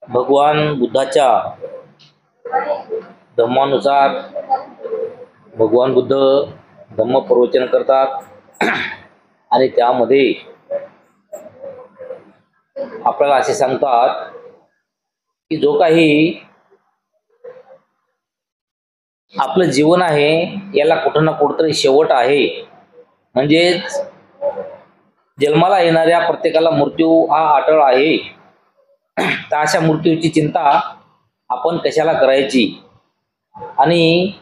भगवान बुद्धाच्या धम्मानुसार भगवान बुद्ध धम्म प्रवचन करतात आणि त्यामध्ये आपल्याला असे सांगतात की जो काही आपलं जीवन आहे याला कुठं ना कुठंतरी शेवट आहे। म्हणजेच जन्माला येणाऱ्या प्रत्येकाला मृत्यू हा अटळ आहे। तर अशा मृत्यूची चिंता आपण कशाला करायची। आणि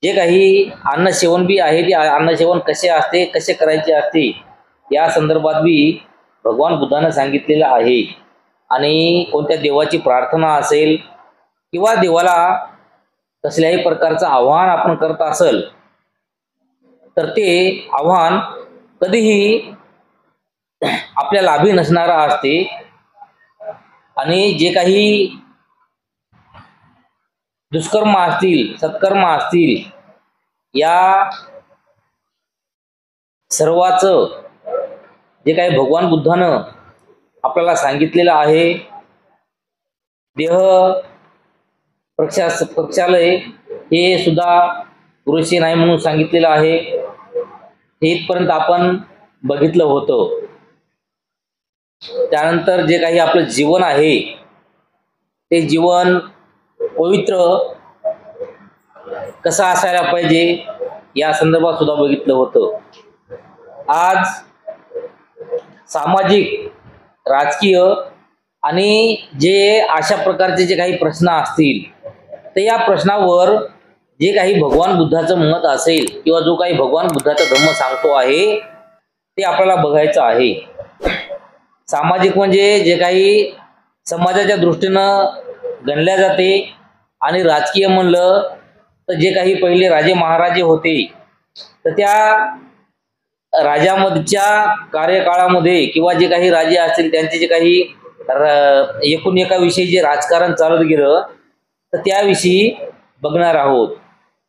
जे काही अन्न सेवन बी आहे ते अन्न सेवन कसे असते कसे करायचे असते या संदर्भात बी भगवान बुद्धाने सांगितलेलं आहे। आणि कोणत्या देवाची प्रार्थना असेल किंवा देवाला कसल्याही प्रकारचं आव्हान आपण करत असेल तर ते आव्हान कधीही आपल्या लाभी नसणारा असते। आणि जे काही दुष्कर्म असतील सत्कर्म असतील या सर्वाचं जे काही भगवान बुद्धानं आपल्याला सांगितलेलं आहे। देह प्रक्षालय हे सुद्धा पुरेसे नाही म्हणून सांगितलेलं आहे। हे इथपर्यंत आपण बघितलं होतं। त्यानंतर जे काही आपलं जीवन आहे ते जीवन पवित्र कसं असायला पाहिजे या संदर्भात सुद्धा बघितलं होतं। आज सामाजिक राजकीय आणि जे अशा प्रकारचे जे काही प्रश्न असतील तर या प्रश्नावर जे काही भगवान बुद्धाचं मत असेल किंवा जो काही भगवान बुद्धाचा धम्म सांगतो आहे ते आपल्याला बघायचं आहे। सामाजिक म्हणजे जे काही समाजाच्या दृष्टीनं गणल्या जाते आणि राजकीय म्हणलं तर जे काही पहिले राजे महाराजे होते तर त्या राजामधच्या कार्यकाळामध्ये किंवा जे काही राजे असतील त्यांचे जे काही एकूण एकाविषयी जे राजकारण चालत गेलं तर त्याविषयी बघणार आहोत।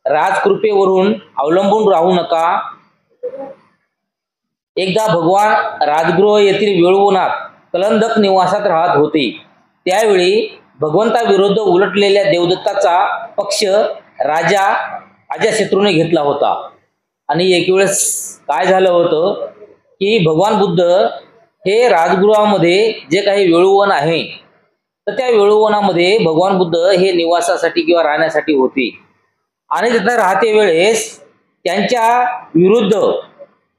राजकृपेवरून अवलंबून राहू नका। एकदा भगवान राजगृह येथील वेळुवनात कलंदक निवासात राहत होते। त्यावेळी भगवंताविरुद्ध उलटलेल्या देवदत्ताचा पक्ष राजा अजातशत्रूने घेतला होता। आणि एक वेळेस काय झालं होतं की भगवान बुद्ध हे राजगृहामध्ये जे काही वेळुवन आहे तर त्या वेळुवनामध्ये भगवान बुद्ध हे निवासासाठी किंवा राहण्यासाठी होते। आणि तिथं राहते वेळेस त्यांच्या विरुद्ध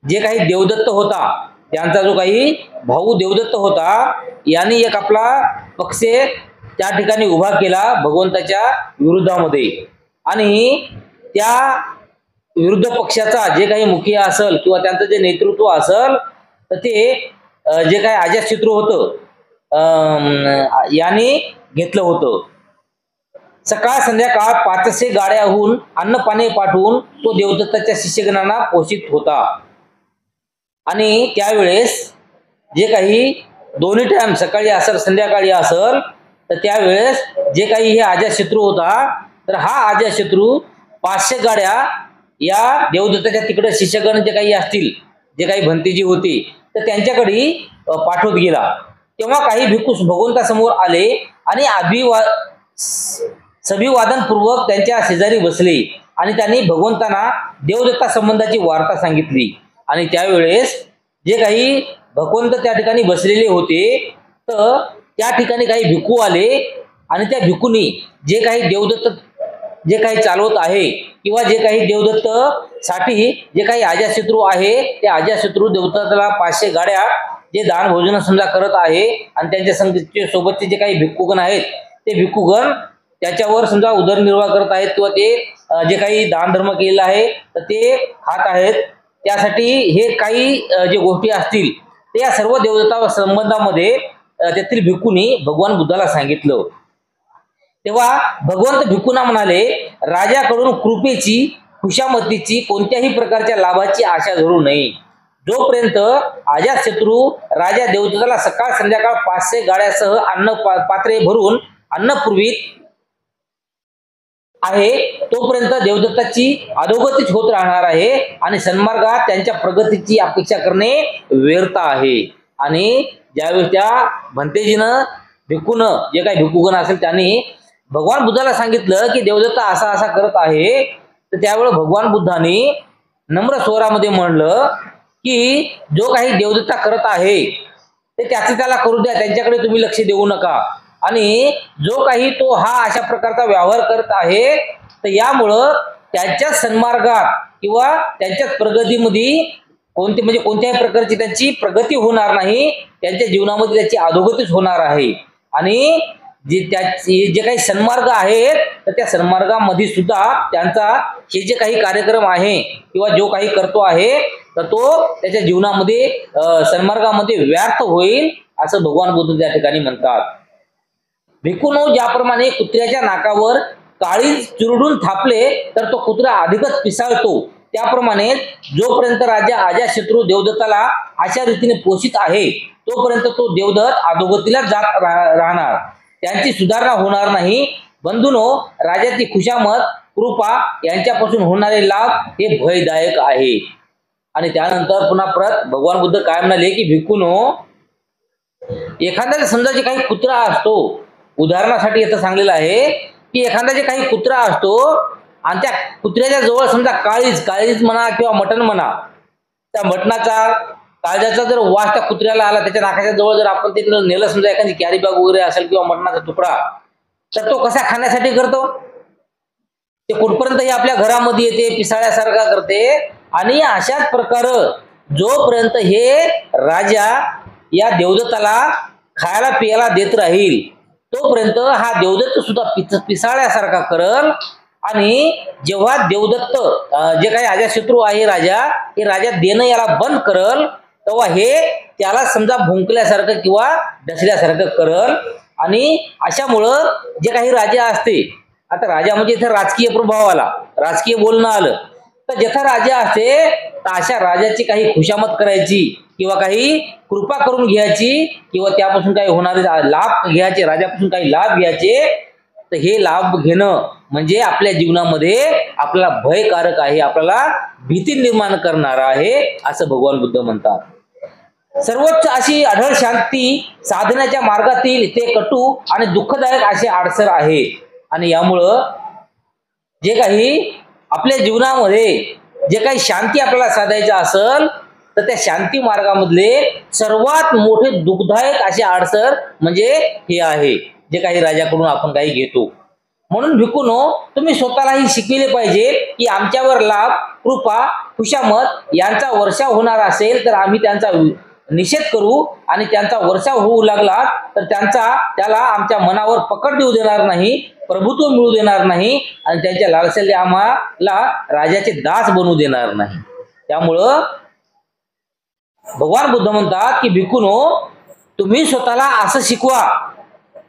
जे काही देवदत्त होता त्यांचा जो काही भाऊ देवदत्त होता यांनी एक आपला पक्ष त्या ठिकाणी उभा केला भगवंताच्या विरुद्धामध्ये। आणि त्या विरुद्ध पक्षाचा जे काही मुखिया असेल किंवा त्यांचं जे नेतृत्व असेल तर ते जे काही अजातशत्रू होतं यांनी घेतलं होतं। सकाळ संध्याकाळ 500 गाड्याहून अन्न पाणी पाठवून तो देवदत्ताच्या शिष्यगणांना पोषित होता। आणि त्यावेळेस जे काही दोन्ही टाइम सकाळी असेल संध्याकाळी असेल तर त्यावेळेस जे काही हे अजातशत्रू होता तर हा अजातशत्रू 500 गाड्या या देवदत्ताच्या तिकडे शिष्यगण जे काही असतील जे काही भंतेजी होती तर त्यांच्याकडे पाठवत गेला। तेव्हा काही भिक्खू भगवंतासमोर आले आणि सभिवादनपूर्वक त्यांच्या शेजारी बसले आणि त्यांनी भगवंतांना देवदत्ता संबंधाची वार्ता सांगितली। आणि त्यावेळेस जे काही भगवंत त्या ठिकाणी बसलेले होते तर त्या ठिकाणी काही भिक्खू आले आणि त्या भिक्खूंनी जे काही देवदत्त जे काही चालवत आहे किंवा जे काही देवदत्त साठी जे काही अजातशत्रू आहे त्या अजातशत्रू देवदत्ताला 500 गाड्या जे दान भोजन समजा करत आहे आणि त्यांच्या सोबतचे जे काही भिक्खूगण आहेत ते भिक्खूगण त्याच्यावर समजा उदरनिर्वाह करत आहेत किंवा ते जे काही दान धर्म केलेला आहे तर ते खात आहेत। त्यासाठी हे काही जे गोष्टी असतील ते या सर्व देवदत्ता संबंधामध्ये त्यातील भिक्खूंनी भगवान बुद्धाला सांगितलं। तेव्हा भगवंत भिक्खूंना म्हणाले राजाकडून कृपेची खुशामतीची कोणत्याही प्रकारच्या लाभाची आशा धरू नये। जोपर्यंत अजातशत्रू राजा देवदत्ताला सकाळ संध्याकाळ 500 गाड्यासह अन्न पात्रे भरून अन्न पुरवीत आहे तोपर्यंत देवदत्ताची अधोगतीच होत राहणार आहे आणि सन्मार्गात त्यांच्या प्रगतीची अपेक्षा करणे व्यर्थ आहे। आणि ज्यावेळी त्या भंतेजीनं भिक्खूनं जे काही भिक्खूगण असेल त्यांनी भगवान बुद्धाला सांगितलं की देवदत्त असा असा करत आहे. तर त्यावेळेस भगवान बुद्धांनी नम्र स्वरामध्ये म्हणलं की जो काही देवदत्ता करत आहे ते त्याचे त्याला करू द्या, त्यांच्याकडे तुम्ही लक्ष देऊ नका. आणि जो काही तो हा अशा प्रकारचा व्यवहार करत आहे तर यामुळं त्यांच्या सन्मार्गात किंवा त्यांच्याच प्रगतीमध्ये कोणत्याही प्रकारची त्यांची प्रगती होणार नाही, त्यांच्या जीवनामध्ये त्याची अधोगतीच होणार आहे. आणि जे काही सन्मार्ग आहेत तर त्या सन्मार्गामध्ये सुद्धा त्यांचा हे जे काही कार्यक्रम आहे किंवा जो काही करतो आहे तर तो त्याच्या जीवनामध्ये सन्मार्गामध्ये व्यर्थ होईल असं भगवान बुद्ध त्या ठिकाणी म्हणतात. भिक्खूंनो, ज्याप्रमाणे कुत्र्याच्या नाकावर काळी चुरडून थापले तर तो कुत्रा अधिकच पिसाळतो, त्याप्रमाणे जोपर्यंत राजा अजातशत्रू देवदत्ताला अशा रीतीने पोषित आहे तोपर्यंत तो देवदत्त अधोगतीला जात राहणार, त्यांची सुधारणा होणार नाही. बंधूंनो, राजाची खुशामत कृपा यांच्यापासून होणारे लाभ हे भयदायक आहे. आणि त्यानंतर पुन्हा परत भगवान बुद्ध काय म्हणाले की भिक्खूंनो, एखाद्याचा समजा जे काही कुत्रा असतो, उदाहरणासाठी इथं सांगलेलं आहे की एखादा जे काही कुत्रा असतो आणि त्या कुत्र्याच्या जवळ समजा काळीज म्हणा किंवा मटण म्हणा, त्या मटणाचा काळजाचा जर वास त्या कुत्र्याला आला, त्याच्या नाकाच्या जवळ जर आपण तिकडे नेलं समजा एखादी कॅरी बॅग वगैरे असेल किंवा मटणाचा तुकडा, तर तो कसा खाण्यासाठी करतो, ते कुठपर्यंत हे आपल्या घरामध्ये येते, पिसाळ्यासारखा करते. आणि अशाच प्रकारे जोपर्यंत हे राजा या देवदत्ताला खायला पियाला देत राहील तोपर्यंत हा देवदत्त सुद्धा पिसाळ्यासारखा करल. आणि जेव्हा देवदत्त जे काही अजातशत्रू आहे राजा, हे राजा देणं याला बंद करल तेव्हा हे त्याला समजा भुंकल्यासारखं किंवा ढसल्यासारखं करल. आणि अशामुळं जे काही राजा असते, आता राजा म्हणजे इथं राजकीय प्रभाव आला, राजकीय बोलणं आलं, तर जेथा राजा असते तर अशा राजाची काही खुशामत करायची किंवा काही कृपा करून घ्यायची किंवा त्यापासून काही होणारे लाभ घ्यायचे, राजापासून काही लाभ घ्यायचे. तर हे लाभ घेणं म्हणजे आपल्या जीवनामध्ये आपल्याला भयकारक आहे, आपल्याला भीती निर्माण करणार आहे असं भगवान बुद्ध म्हणतात. सर्वोच्च अशी अढळ शांती साधण्याच्या मार्गातील ते कटू आणि दुःखदायक असे अडसर आहे. आणि यामुळं जे काही आपल्या जीवनामध्ये जे काही शांती आपल्याला साधायचं असेल तर त्या शांती मार्गामधले सर्वात मोठे दुःखदायक असे अडसर म्हणजे हे आहे जे काही राजाकडून आपण काही घेतो. म्हणून भिक्खूंनो, तुम्ही स्वतःलाही शिकविले पाहिजे की आमच्यावर लाभ, कृपा, खुशामत यांचा वर्षाव होणार असेल तर आम्ही त्यांचा निषेध करू, आणि त्यांचा वर्षाव होऊ लागला तर त्याला आमच्या मनावर पकड देऊ देणार नाही, प्रभुत्व मिळू देणार नाही, आणि त्यांच्या लालसेने आम्हाला राजाचे दास बनवू देणार नाही. त्यामुळं भगवान बुद्ध म्हणतात की भिक्खूंनो, तुम्ही स्वतःला असं शिकवा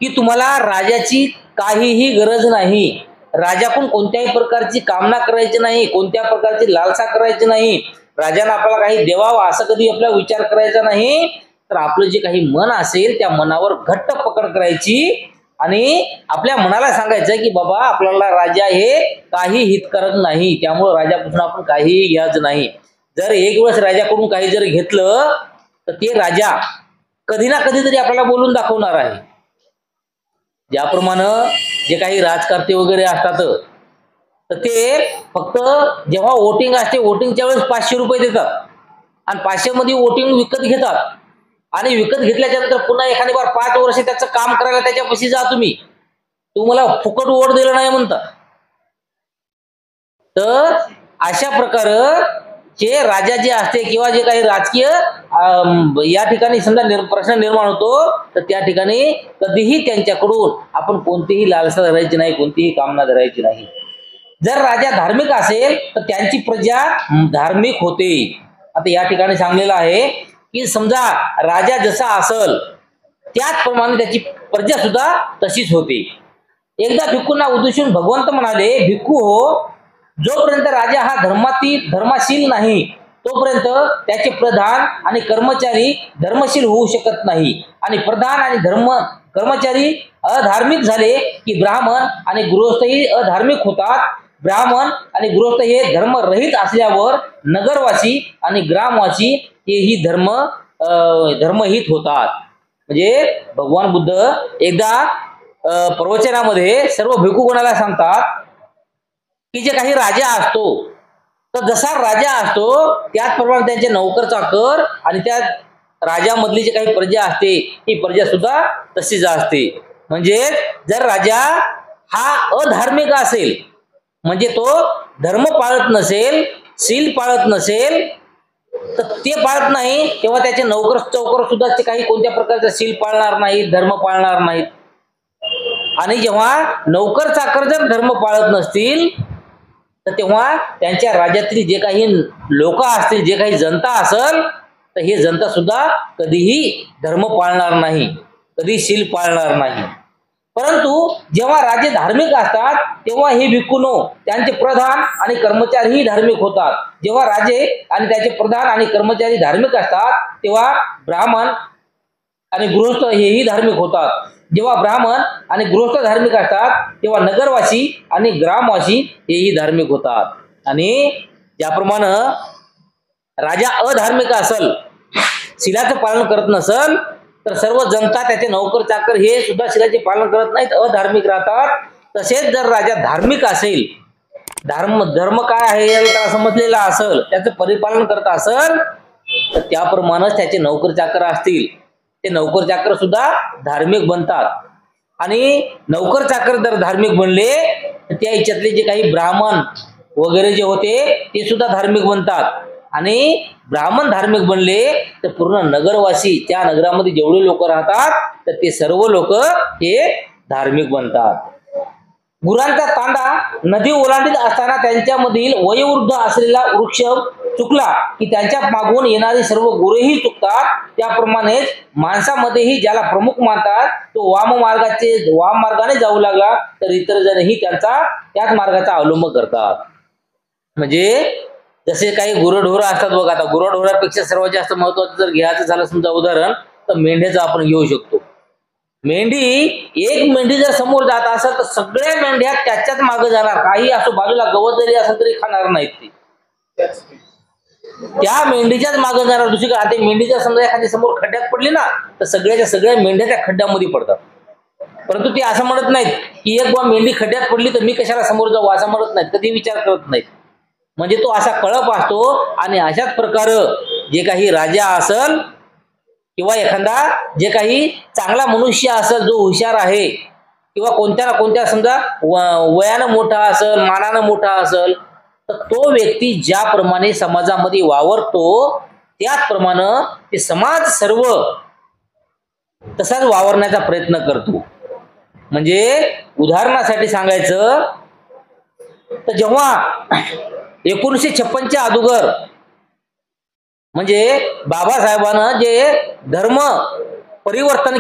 की तुम्हाला राजाची काहीही गरज नाही, राजाकडून कोणत्याही प्रकारची कामना करायची नाही, कोणत्या प्रकारची लालसा करायची नाही, राजाने आपल्याला काही देवावं असं कधी आपला विचार करायचा नाही. तर आपलं जे काही मन असेल त्या मनावर घट्ट पकड करायची आणि आपल्या मनाला सांगायचं की बाबा आपल्याला राजा हे काही हितकारक नाही, त्यामुळे राजापासून आपण काहीही घ्यायचं नाही. जर एक वेळेस राजाकडून काही जर घेतलं तर ते राजा कधी ना कधीतरी आपल्याला बोलून दाखवणार आहे. ज्याप्रमाणे जे काही राजकारते वगैरे असतात तर ते फक्त जेव्हा वोटिंग असते, वोटिंगच्या वेळेस 500 रुपये देतात आणि 500 मध्ये वोटिंग विकत घेतात, आणि विकत घेतल्याच्या नंतर पुन्हा एखादी बार 5 वर्ष त्याचं काम करायला त्याच्यापाशी जा, तुम्हाला फुकट वोट दिलं नाही म्हणतात. तर अशा प्रकारे जे राजा जे असते किंवा जे काही राजकीय या ठिकाणी समजा प्रश्न निर्माण होतो तर त्या ठिकाणी कधीही त्यांच्याकडून आपण कोणतीही लालसा धरायची नाही, कोणतीही कामना धरायची नाही. जर राजा धार्मिक असेल तर त्यांची प्रजा धार्मिक होते. आता या ठिकाणी सांगलेलं आहे की समजा राजा जसा असेल त्याचप्रमाणे त्याची प्रजा सुद्धा तशीच होते. एकदा भिक्खूंना उद्देशून भगवंत म्हणाले, भिक्खू हो, जोपर्यंत राजा हा धर्मशील नाही तोपर्यंत त्याचे प्रधान आणि कर्मचारी धर्मशील होऊ शकत नाही, आणि प्रधान आणि कर्मचारी अधार्मिक झाले की ब्राह्मण आणि गृहस्थही अधार्मिक होतात. ब्राह्मण आणि गृहस्थ हे धर्मरहित असल्यावर नगरवासी आणि ग्रामवासी हेही धर्महित होतात. म्हणजे भगवान बुद्ध एकदा प्रवचनामध्ये सर्व भिक्खूगणाला सांगतात की जे काही राजा असतो, तर जसा राजा असतो त्याचप्रमाणे त्यांचे नौकर चाकर आणि त्या राजामधली जी काही प्रजा असते ती प्रजा सुद्धा तशीच असते. म्हणजे जर राजा हा अधार्मिक असेल, म्हणजे तो धर्म पाळत नसेल, शील पाळत नसेल, तर ते पाळत नाही तेव्हा त्याचे नौकर चौकर सुद्धा ते काही कोणत्या प्रकारचा शील पाळणार नाहीत, धर्म पाळणार नाहीत. आणि जेव्हा नौकर चाकर जर धर्म पाळत नसतील तर तेव्हा त्यांच्या राज्यातील जे काही लोक असतील, जे काही जनता असेल, तर हे जनता सुद्धा कधीही धर्म पाळणार नाही, कधी शील पाळणार नाही. परंतु जेव्हा राजे धार्मिक असतात तेव्हा हे भिक्खूनो त्यांचे प्रधान आणि कर्मचारीही धार्मिक होतात. जेव्हा राजे आणि त्याचे प्रधान आणि कर्मचारी धार्मिक असतात तेव्हा ब्राह्मण आणि गृहस्थ हेही धार्मिक होतात. जेव्हा ब्राह्मण आणि गृहस्थ धार्मिक असतात तेव्हा नगरवासी आणि ग्रामवासी हेही धार्मिक होतात. आणि ज्याप्रमाणे राजा अधार्मिक असेल, शीलाचं पालन करत नसेल, तर सर्व जनता त्याचे नौकर चाकर हे सुद्धा शीलाचे पालन करत नाहीत, अधार्मिक राहतात. तसेच जर राजा धार्मिक असेल, धर्म काय आहे त्याला समजलेला असेल, त्याचं परिपालन करत असेल, तर त्याप्रमाणेच त्याचे नौकर चाकर असतील, ते नौकर चाकर सुद्धा धार्मिक बनतात. आणि नौकर चाकर जर धार्मिक बनले तर त्या याच्यातले जे काही ब्राह्मण वगैरे जे होते ते सुद्धा धार्मिक बनतात. आणि ब्राह्मण धार्मिक बनले तर पूर्ण नगरवासी, त्या नगरामध्ये जेवढे लोक राहतात तर ते सर्व लोक हे धार्मिक बनतात. गुरांचा तांडा नदी ओलांडीत असताना त्यांच्यामधील वयोवृद्ध असलेला वृक्ष चुकला की त्यांच्या मागून येणारी सर्व गुरेही चुकतात. त्याप्रमाणेच माणसामध्येही ज्याला प्रमुख मानतात तो वाम मार्गाने जाऊ लागला तर इतर जणही त्याच मार्गाचा अवलंब करतात. म्हणजे जसे काही गुरढोरं असतात बघा, आता गुरढोरापेक्षा सर्वात जास्त महत्वाचं जर घ्यायचं झालं समजा उदाहरण, तर मेंढ्याचं आपण घेऊ शकतो. एक मेंढी जर समोर जात असेल तर सगळ्या मेंढ्या त्याच्याच मागे जाणार, काही असो बाजूला गवत जरी असेल तरी खाणार नाहीत ते, त्या मेंढीच्याच मागे जाणार. दुसरीकडे आता मेंढीच्या समजा एखादी समोर खड्ड्यात पडली ना तर सगळ्या मेंढ्या त्या खड्ड्यामध्ये पडतात. परंतु ते असं म्हणत नाहीत की एक बा मेंढी खड्ड्यात पडली तर मी कशाला समोर जाऊ, असं म्हणत नाहीत, कधी विचार करत नाहीत. म्हणजे तो असा कळप असतो. आणि अशाच प्रकारे जे काही राजा असेल किंवा एखादा जे काही चांगला मनुष्य असेल, जो हुशार आहे किंवा कोणत्या ना कोणत्या समजा वयानं मोठा असेल, मानानं मोठा असेल, तर तो व्यक्ती ज्याप्रमाणे समाजामध्ये वावरतो त्याचप्रमाणे ते समाज सर्व तसाच वावरण्याचा प्रयत्न करतो. म्हणजे उदाहरणासाठी सांगायचं तर जेव्हा 1956च्या अगोदर म्हणजे बाबासाहेबांना जे धर्म परिवर्तन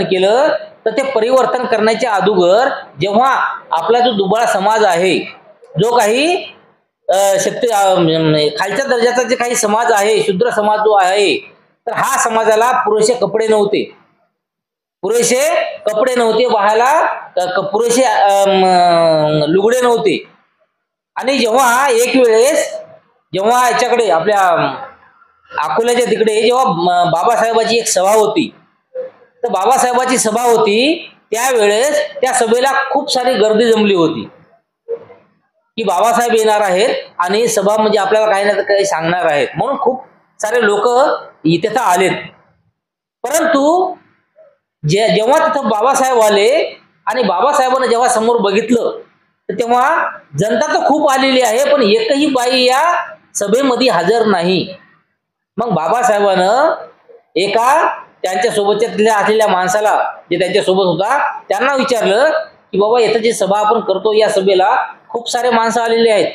केलं तर ते परिवर्तन करण्याच्या अगोदर जेव्हा आपला जो दुबळा समाज आहे, जो काही खालच्या दर्जाचा जे काही समाज आहे, शूद्र समाज जो आहे, तर हा समाजाला पुरेसे कपडे नव्हते, वाहायला पुरेसे लुगडे नव्हते. आणि जेव्हा एक वेळेस जेव्हा याच्याकडे आपल्या अकोल्याच्या तिकडे जेव्हा बाबासाहेबाची एक सभा होती, तर बाबासाहेबाची सभा होती त्यावेळेस त्या सभेला खूप सारी गर्दी जमली होती की बाबासाहेब येणार आहेत आणि सभा म्हणजे आपल्याला काही ना काही सांगणार आहेत, म्हणून खूप सारे लोक इथे आलेत. परंतु जेव्हा तिथं बाबासाहेब आले आणि बाबासाहेबांना जेव्हा समोर बघितलं तर तेव्हा जनता तर खूप आलेली आहे पण एकही बाई या सभेमध्ये हजर नाही. मग बाबासाहेबांना एका त्यांच्या सोबतच्या असलेल्या माणसाला, जे त्यांच्या सोबत होता, त्यांना विचारलं की बाबा इथं जी सभा आपण करतो या सभेला खूप सारे माणसं आलेले आहेत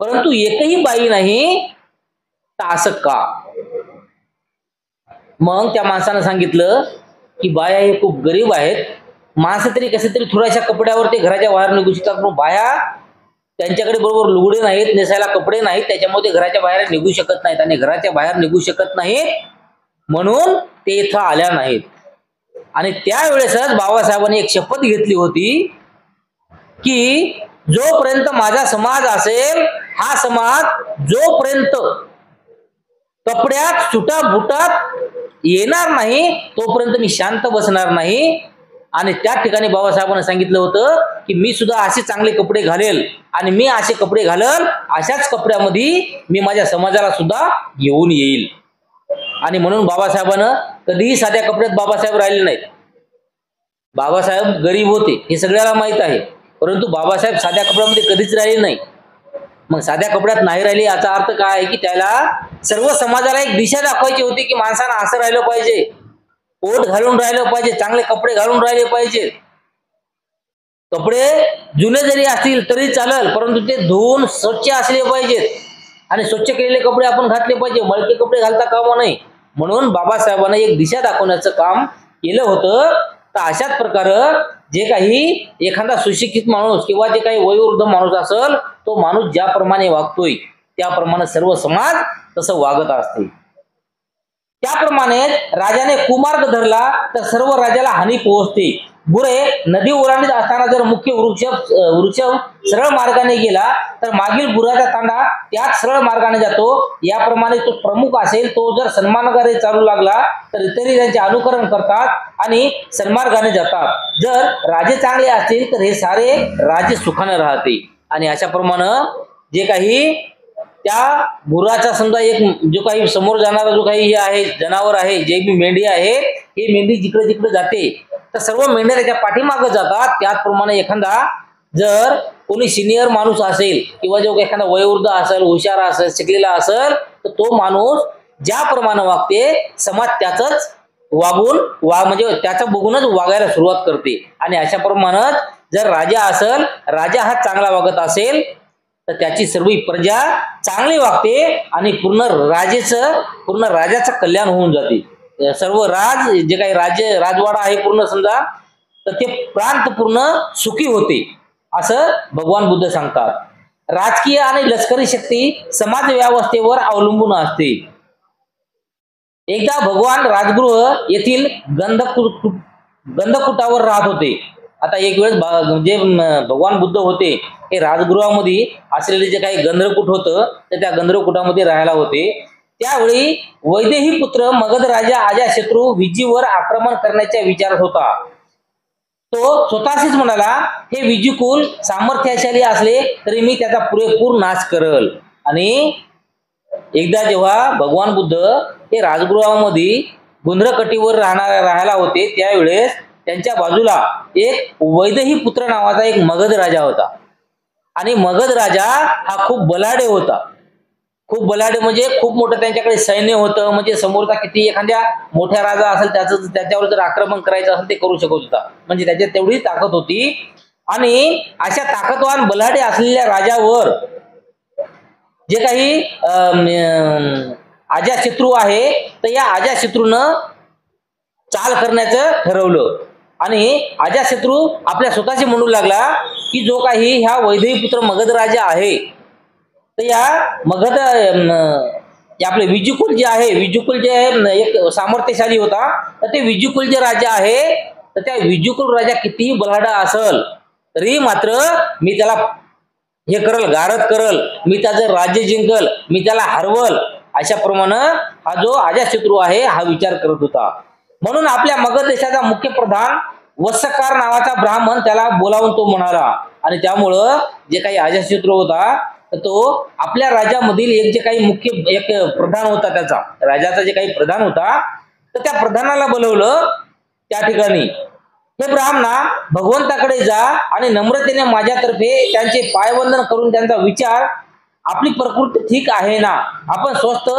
परंतु एकही बाई नाही, तर असं का? मग त्या माणसानं सांगितलं की बाया हे खूप गरीब आहेत, माणसं तरी कसे तरी थोड्याशा कपड्यावर ते घराच्या बाहेर निघू शकतात, पण बाया त्यांच्याकडे बरोबर लुगडे नाहीत, नेसायला कपडे नाहीत, त्याच्यामुळे ते घराच्या बाहेर निघू शकत नाहीत. आणि घराच्या बाहेर निघू शकत नाहीत म्हणून ते इथं आल्या नाहीत. आणि त्यावेळेसच बाबासाहेबांनी एक शपथ घेतली होती की जोपर्यंत माझा समाज असेल, हा समाज जोपर्यंत कपड्यात सुटा बुटात येणार नाही तोपर्यंत मी शांत बसणार नाही. आणि त्या ठिकाणी बाबासाहेबांनी सांगितलं होतं की मी सुद्धा असे चांगले कपडे घालेल आणि मी असे कपडे घालेल, अशाच कपड्यामध्ये मी माझ्या समाजाला सुद्धा घेऊन येईल. आणि म्हणून बाबासाहेबांना कधीही साध्या कपड्यात बाबासाहेब राहिले नाहीत. बाबासाहेब गरीब होते हे सगळ्याला माहित आहे, परंतु बाबासाहेब साध्या कपड्यामध्ये कधीच राहिले नाही. मग साध्या कपड्यात नाही राहिले याचा अर्थ काय आहे की त्याला सर्व समाजाला एक दिशा दाखवायची होती की माणसानं असं राहिलं पाहिजे, कोट घालून राहिलं पाहिजे, चांगले कपडे घालून राहिले पाहिजे. कपडे जुने जरी असतील तरी चालेल, परंतु ते धुवून स्वच्छ असले पाहिजेत आणि स्वच्छ केलेले कपडे आपण घातले पाहिजे, मळके कपडे घालता कामा नये. म्हणून बाबासाहेबांना एक दिशा दाखवण्याचं काम केलं होतं. तर अशाच प्रकारे जे काही एखादा सुशिक्षित माणूस किंवा जे काही वयोवृद्ध माणूस असेल, तो माणूस ज्याप्रमाणे वागतोय त्याप्रमाणे सर्व समाज तसं वागत असते. त्याप्रमाणे राजाने कुमार्ग धरला तर सर्व राजाला हानी पोहोचते. बुरे नदी ओलांडीत असताना जर मुख्य वृक्ष सरळ मार्गाने गेला तर मागील बुराचा तांडा त्याच सरळ मार्गाने जातो. याप्रमाणे तो प्रमुख असेल तो जर सन्मार्गाने चालू लागला तर इतरही त्यांचे अनुकरण करतात आणि सन्मार्गाने जातात. जर राजे चांगले असतील तर हे सारे राज्य सुखाने राहते. आणि अशाप्रमाणे जे काही त्या गुराचा समजा एक जो काही समोर जाणारा जो काही हे आहे जनावर आहे, जे बी मेंढी आहे, ही मेंढी जिकडे जिकडे जाते तर सर्व मेंढ्या त्याच्या पाठीमागे जातात. त्याचप्रमाणे एखादा जर कोणी सिनियर माणूस असेल किंवा जो एखादा वयोवृद्ध असेल, हुशार असेल, शिकलेला असेल, तर तो माणूस ज्याप्रमाणे वागते समाज त्याचंच म्हणजे त्याचं बघूनच वागायला सुरुवात करते. आणि अशाप्रमाणे जर राजा असेल, राजा हा चांगला वागत असेल तर त्याची सर्व प्रजा चांगली वागते आणि पूर्ण राजाचं कल्याण होऊन जाते. सर्व जे काही राजवाडा आहे पूर्ण समजा तर ते प्रांत पूर्ण सुखी होते असं भगवान बुद्ध सांगतात. राजकीय आणि लष्करी शक्ती समाज व्यवस्थेवर अवलंबून असते. एकदा भगवान राजगृह येथील गंधकुटावर राहत होते. आता एक वेळेस जे भगवान बुद्ध होते हे राजगृहामध्ये असलेले जे काही गंधर्वकूट होतं तर त्या गंधर्वकूटामध्ये राहायला होते. त्यावेळी वैदेही पुत्र मगध राजा अजातशत्रू विजीवर आक्रमण करण्याच्या विचारात होता. तो स्वतःशीच म्हणाला, हे विजीकुल सामर्थ्यशाली असले तरी मी त्याचा पुरेपूर नाश करल. आणि एकदा जेव्हा भगवान बुद्ध हे राजगृहामध्ये गुंधरकटीवर राहायला होते त्यावेळेस त्यांच्या बाजूला एक वैदेही पुत्र नावाचा एक मगध राजा होता. आणि मगध राजा हा खूप बलाढ्य होता. खूप बलाढ्य म्हणजे खूप मोठं त्यांच्याकडे सैन्य होतं. म्हणजे समोरचा किती एखाद्या मोठ्या राजा असेल त्याच्यावर जर आक्रमण करायचं असेल ते करू शकत होता. म्हणजे त्याच्यात तेवढी ताकद होती. आणि अशा ताकदवान बलाढ्य असलेल्या राजावर जे काही अजातशत्रू आहे तर या अजातशत्रूनं चाल करण्याचं ठरवलं. आणि अजातशत्रू आपल्या स्वतःशी म्हणू लागला की जो काही ह्या वैदेही पुत्र मगध राजा आहे तर या मगध आपले विजीकुल जे आहे, विजीकुल जे एक सामर्थ्यशाली होता, तर ते विजीकुल जे राजा आहे तर त्या विजीकुल राजा कितीही बलाढ्य असेल तरी मात्र मी त्याला हे करल, गारद करल, मी त्याचं राज्य जिंकल, मी त्याला हरवल. अशा प्रमाणे हा जो अजातशत्रू आहे हा विचार करत होता. म्हणून आपल्या मगध देशाचा मुख्य प्रधान वत्सकार नावाचा ब्राह्मण त्याला बोलावून तो म्हणाला. आणि त्यामुळं जे काही अजातशत्रू होता तर तो आपल्या राज्यामधील एक जे काही मुख्य एक प्रधान होता, त्याचा राजाचा जे काही प्रधान होता तर त्या प्रधानाला बोलवलं. त्या ठिकाणी हे ब्राह्मणा, भगवंताकडे जा आणि नम्रतेने माझ्यातर्फे त्यांचे पायवंदन करून त्यांचा विचार, आपली प्रकृती ठीक आहे ना, आपण स्वस्थ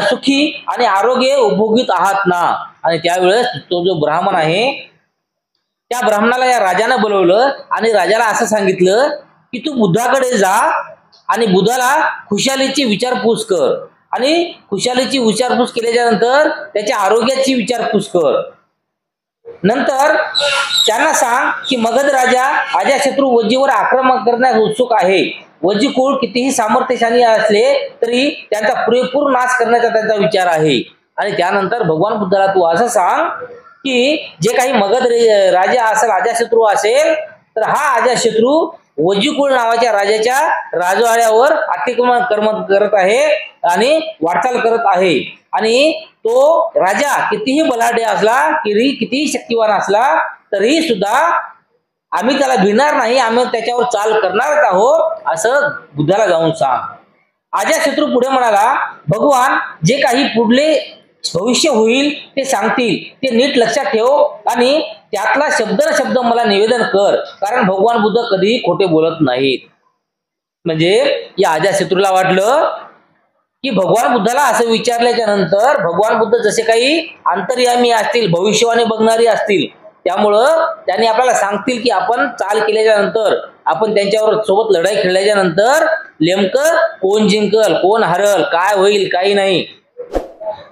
सुखी आणि आरोग्य उपभोगीत आहात ना. आणि त्यावेळेस तो जो ब्राह्मण आहे त्या ब्राह्मणाला या राजानं बोलवलं आणि राजाला असं सांगितलं की तू बुद्धाकडे जा आणि बुद्धाला खुशालीची विचारपूस कर. आणि खुशालीची विचारपूस केल्याच्या नंतर त्याच्या आरोग्याची विचारपूस कर. नंतर त्यांना सांग की मगध राजा अजातशत्रू वज्जीवर आक्रमण करण्यास उत्सुक आहे. वज्जीकुळ कितीही सामर्थ्यशाली असले तरी त्यांचा पुरेपूर नाश करण्याचा त्यांचा विचार आहे. आणि त्यानंतर भगवान बुद्धाला तू असं सांग की जे काही मगध राजा असेल, अजातशत्रू असेल, तर हा अजातशत्रू वज्जीकुळ नावाच्या राजाच्या राजवाड्यावर अतिक्रमण करत आहे आणि वाटचाल करत आहे। आणि तो राजा कितीही बलाढ्य असला, कितीही शक्तिवान असला तरी सुद्धा आम्ही त्याला भिणार नाही, आम्ही त्याच्यावर चाल करणारच आहोत असं बुद्धाला जाऊन सांग। अजातशत्रू पुढे म्हणाला, भगवान जे काही पुढले भविष्य होईल ते सांगतील, ते नीट लक्षात ठेव आणि त्यातला शब्द न शब्द मला निवेदन कर, कारण भगवान बुद्ध कधीही खोटे बोलत नाहीत। म्हणजे या अजातशत्रूला वाटलं की भगवान बुद्धाला असं विचारल्याच्या नंतर भगवान बुद्ध जसे काही अंतर्यामी असतील, भविष्यवाणी बघणारी असतील, त्यामुळं त्यांनी आपल्याला सांगतील की आपण चाल केल्याच्या नंतर, आपण त्यांच्यावर सोबत लढाई खेळल्याच्या नंतर नेमकं कोण जिंकल, कोण हरल, काय होईल, काही नाही।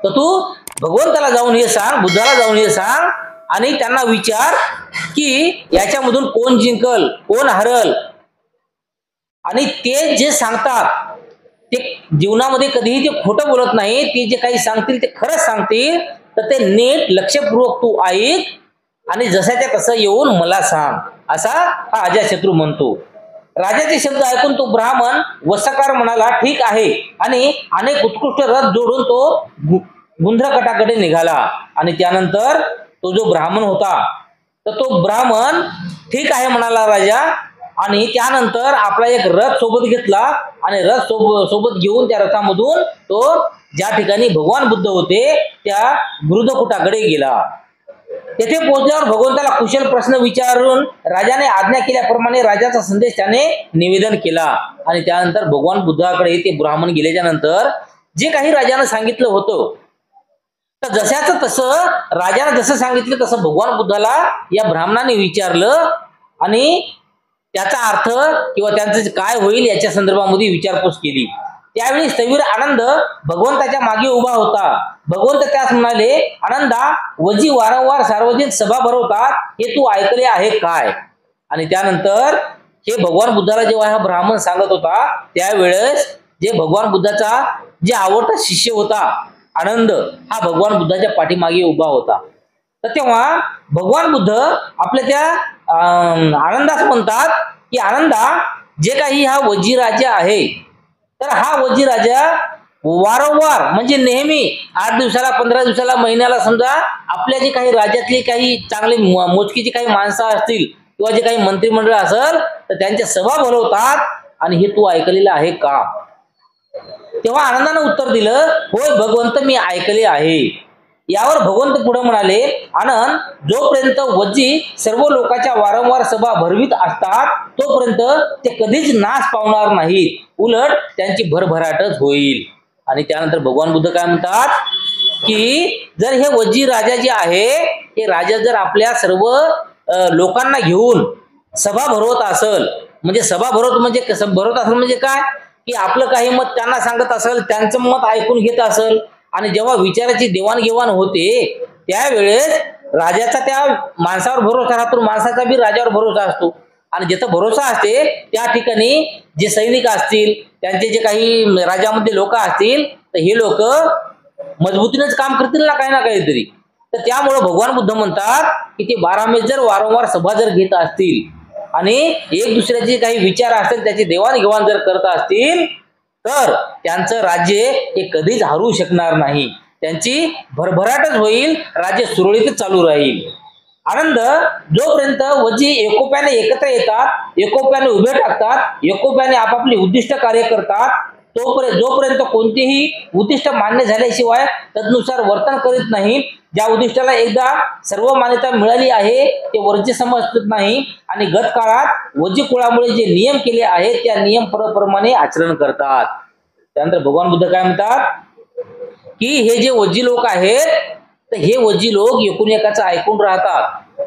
तर तू भगवंताला जाऊन हे सांग, बुद्धाला जाऊन हे सांग आणि त्यांना विचार की याच्यामधून कोण जिंकल, कोण हरल। आणि ते जे सांगतात ते जीवनामध्ये कधीही ते खोटं बोलत नाही, ते जे काही सांगतील ते खरंच सांगतील, तर ते नीट लक्षपूर्वक तू ऐक आणि जसाच्या तसं येऊन मला सांग, असा हा अजातशत्रू म्हणतो। राजाचे शब्द ऐकून तो ब्राह्मण वसकार म्हणाला, ठीक आहे, आणि अनेक उत्कृष्ट रथ जोडून तो गुंध्रकटाकडे निघाला। आणि त्यानंतर तो जो ब्राह्मण होता तर तो ब्राह्मण ठीक आहे म्हणाला राजा, आणि त्यानंतर आपला एक रथ सोबत घेतला आणि रथ सोबत घेऊन त्या रथामधून तो ज्या ठिकाणी भगवान बुद्ध होते त्या गुरुदकुटाकडे गेला। तेथे पोहोचल्यावर भगवंताला कुशल प्रश्न विचारून राजाने आज्ञा केल्याप्रमाणे राजाचा संदेश त्याने निवेदन केला। आणि त्यानंतर भगवान बुद्धाकडे ते ब्राह्मण गेल्याच्या नंतर जे काही राजाने सांगितलं होतं, तर जशाचं तसं राजाने जसं सांगितलं तसं भगवान बुद्धाला या ब्राह्मणाने विचारलं आणि त्याचा अर्थ किंवा त्यांचं काय होईल याच्या संदर्भामध्ये विचारपूस केली। त्यावेळी स्थविर आनंद भगवंताच्या मागे उभा होता। भगवंत त्यास म्हणाले, आनंदा, वजी वारंवार सार्वजनिक सभा भरवतात, हे तू ऐकले आहे काय? आणि त्यानंतर हे भगवान बुद्धाला जेव्हा हा ब्राह्मण सांगत होता त्यावेळेस जे भगवान बुद्धाचा जे आवडता शिष्य होता आनंद, हा भगवान बुद्धाच्या पाठीमागे उभा होता। तर तेव्हा भगवान बुद्ध आपल्या त्या आनंदास म्हणतात की आनंदा, जे काही हा वजी राजा आहे, तर हा वजी राजा वारंवार म्हणजे नेहमी 8 दिवसाला, 15 दिवसाला, महिन्याला समजा आपल्या जे काही राज्यातली काही चांगले मोजकीची काही माणसं असतील किंवा जे काही मंत्रिमंडळ असेल तर त्यांच्या सभा भरवतात, आणि हे तू ऐकलेलं आहे का? तेव्हा आनंदाने उत्तर दिलं, होय भगवंत, मी ऐकले आहे। यावर भगवंत पुढे म्हणाले, आनंद, जोपर्यंत वज्जी सर्व लोकांच्या वारंवार सभा भरवीत असतात तोपर्यंत ते कधीच नाश पावणार नाहीत, उलट त्यांची भरभराटच होईल। आणि त्यानंतर भगवान बुद्ध काय म्हणतात की जर हे वज्जी राजा जे आहे, हे राजा जर आपल्या सर्व लोकांना घेऊन सभा भरवत असेल, म्हणजे सभा भरवत म्हणजे काय की आपलं काही मत त्यांना सांगत असेल, त्यांचं मत ऐकून घेत असेल, आणि जेव्हा विचाराची देवाणघेवाण होते त्यावेळेस राजाचा त्या माणसावर भरोसा राहतो, माणसाचा बी राजावर भरोसा असतो, आणि जिथं भरोसा असते त्या ठिकाणी जे सैनिक असतील, त्यांचे जे काही राजामध्ये लोक असतील, तर हे लोक मजबूतीनेच काम करतील ना काहीतरी। तर त्यामुळे भगवान बुद्ध म्हणतात की ते 12 महिने जर वारंवार सभा जर घेत असतील आणि एक दुसऱ्याचे काही विचार असतील, त्याची देवाणघेवाण जर करत असतील, तर त्यांचं राज्य हे कधीच हरू शकणार नाही, त्यांची भरभराटच होईल, राज्य सुरळीत चालू राहील। आनंद, जोपर्यंत वजी एकोप्याने एकत्र येतात, एकोप्याने उभे टाकतात, एकोप्याने आपापली उद्दिष्ट कार्य करतात, जोपर्यंत कोणतेही उद्दिष्ट मान्य झाल्याशिवाय तदनुसार वर्तन करीत नाही, ज्या उद्दिष्टाला एकदा सर्व मान्यता मिळाली आहे ते वर्ज्य समजत नाही, आणि गत काळात वजी कुळामुळे जे नियम केले आहेत त्या नियम प्रमाणे आचरण करतात। त्यानंतर भगवान बुद्ध काय म्हणतात की हे जे वजी लोक आहेत, तर हे वजी लोक एकूण एकाचं ऐकून राहतात,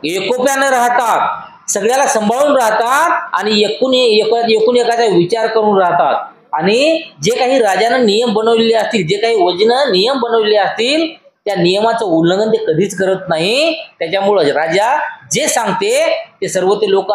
एकोप्याने राहतात, सगळ्याला सांभाळून राहतात, आणि एकूण एकाचा विचार करून राहतात, आणि जे काही राजानं नियम बनवलेले असतील, जे काही वजीनं नियम बनवलेले असतील त्या नियमाचं उल्लंघन ते कधीच करत नाही। त्याच्यामुळे राजा जे सांगते ते सर्व ते लोक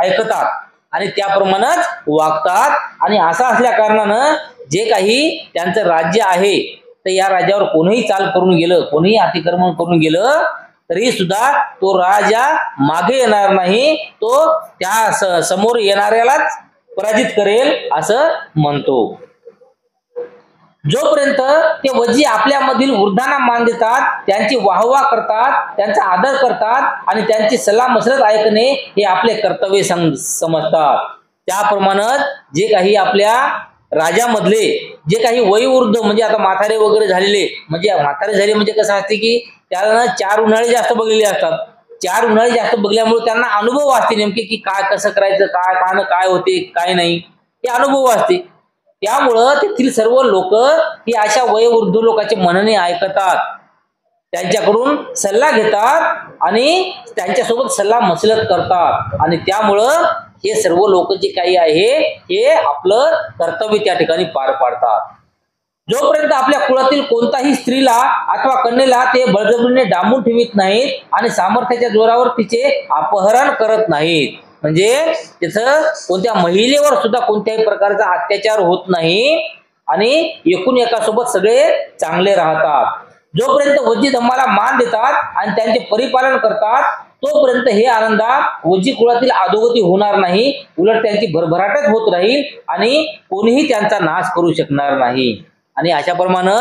ऐकतात आणि त्याप्रमाणेच वागतात, आणि असं असल्या कारणानं जे काही त्यांचं राज्य आहे तर या राज्यावर कोणीही चाल करून गेलं, कोणीही अतिक्रमण करून गेलं, तरी सुद्धा तो राजा मागे येणार नाही, तो त्या समोर येणाऱ्यालाच पराजित करेल असं म्हणतो. जोपर्यंत ते वजी आपल्यामधील वृद्धांना मान देतात, त्यांची वाहवा करतात, त्यांचा आदर करतात आणि त्यांची सल्ला मसलत ऐकणे हे आपले कर्तव्य समजतात, त्याप्रमाणे जे काही आपल्या राजामधले जे काही वयोवृद्ध म्हणजे आता म्हातारे वगैरे झालेले, म्हणजे म्हातारे झाले म्हणजे कसं असते की त्याला 4 उन्हाळे जास्त बघलेले असतात. 4 उन्हाळे जास्त बघल्यामुळे त्यांना अनुभव असते नेमके की काय कसं करायचं, काय खाणं काय होते काय नाही, हे अनुभव असते. त्यामुळं तेथील सर्व लोक ही अशा वयोवृद्ध लोकांचे म्हणणे ऐकतात, त्यांच्याकडून सल्ला घेतात आणि त्यांच्यासोबत सल्ला मसलत करतात आणि त्यामुळं हे सर्व लोक जे काही आहे हे आपलं कर्तव्य त्या ठिकाणी पार पाडतात. जोपर्यंत आपल्या कुळातील कोणताही स्त्रीला अथवा कन्येला ते बळजबरीने डांबून ठेवित नाहीत आणि सामर्थ्याच्या जोरावर तिचे अपहरण करत नाहीत, म्हणजे तिथं कोणत्या महिलेवर सुद्धा कोणत्याही प्रकारचा अत्याचार होत नाही आणि एकूण एकासोबत सगळे चांगले राहतात. जोपर्यंत वजी धम्माला मान देतात आणि त्यांचे परिपालन करतात तोपर्यंत हे आनंदा वजी कुळातील अधोगती होणार नाही, उलट त्यांची भरभराटच होत राहील आणि कोणीही त्यांचा नाश करू शकणार नाही. आणि अशाप्रमाणे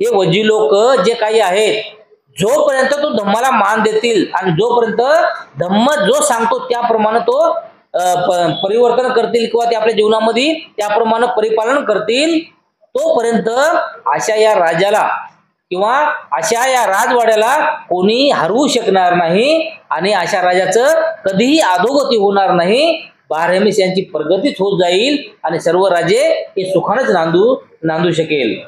हे वजी लोक जे काही आहेत, जोपर्यंत तो धम्माला मान देतील आणि जोपर्यंत धम्म जो सांगतो त्याप्रमाणे तो परिवर्तन करतील किंवा ते आपल्या जीवनामध्ये त्याप्रमाणे परिपालन करतील, तोपर्यंत अशा या राजाला किंवा अशा या राजवाड्याला कोणी हरवू शकणार नाही आणि अशा राजाचं कधीही अधोगती होणार नाही. बारहमीस यांची प्रगतीच होत जाईल आणि सर्व राजे हे सुखानेच नांदू शकेल.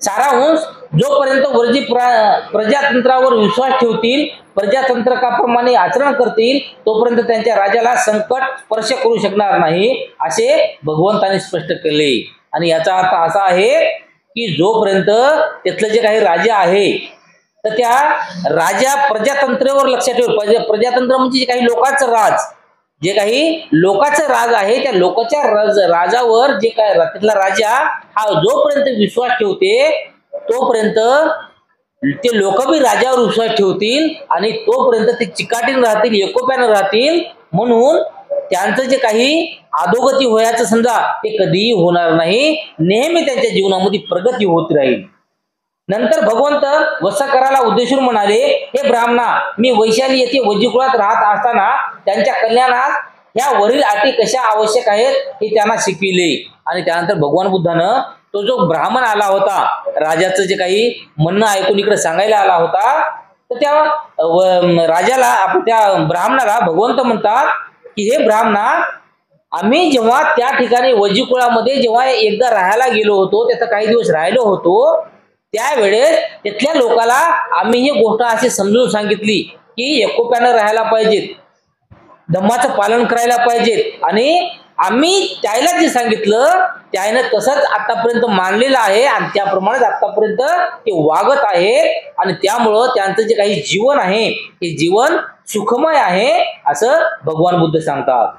सारांश, जोपर्यंत वरजी प्रजातंत्रावर विश्वास ठेवतील, प्रजातंत्रकाप्रमाणे आचरण करतील, तोपर्यंत त्यांच्या राजाला संकट स्पर्श करू शकणार नाही असे भगवंताने स्पष्ट केले. आणि याचा अर्थ असा आहे की जोपर्यंत तिथलं जे काही राजा आहे तर त्या राजा प्रजातंत्रेवर लक्ष ठेवतील. प्रजातंत्र म्हणजे जे काही लोकांचं राज, जे काही लोकांचं राज आहे त्या लोकांच्या राजावर जे काय तिथला राजा हा जोपर्यंत विश्वास ठेवते तोपर्यंत ते लोक बी राजावर विश्वास ठेवतील आणि तोपर्यंत ते चिकाटीने राहतील, एकोप्याने राहतील. म्हणून त्यांचं जे काही अधोगती व्हायचं समजा ते कधीही होणार नाही, नेहमी त्यांच्या जीवनामध्ये प्रगती होत राहील. नंतर भगवंत वत्सकराला उद्देशून म्हणाले, हे ब्राह्मणा, मी वैशाली येथे वज्जीकुळात राहत असताना त्यांच्या कल्याणात ह्या वरील अटी कशा आवश्यक आहेत हे त्यांना शिकविले. आणि त्यानंतर भगवान बुद्धानं तो जो ब्राह्मण आला होता, राजाचं जे काही म्हणणं ऐकून इकडे सांगायला आला होता, तर त्या राजाला त्या ब्राह्मणाला भगवंत म्हणतात की हे ब्राह्मणा, आम्ही जेव्हा त्या ठिकाणी वज्जीकुळामध्ये जेव्हा एकदा राहायला गेलो होतो, तिथं काही दिवस राहिलो होतो, त्यावेळेस तिथल्या लोकांना आम्ही ही गोष्ट अशी समजून सांगितली की एकोप्यानं राहायला पाहिजेत, धम्माचं पालन करायला पाहिजेत आणि आम्ही त्याला जे सांगितलं त्याने तसंच आतापर्यंत मानलेलं आहे आणि त्याप्रमाणेच आतापर्यंत ते वागत आहे आणि त्यामुळं त्यांचं जे काही जीवन आहे ते जीवन सुखमय आहे असं भगवान बुद्ध सांगतात.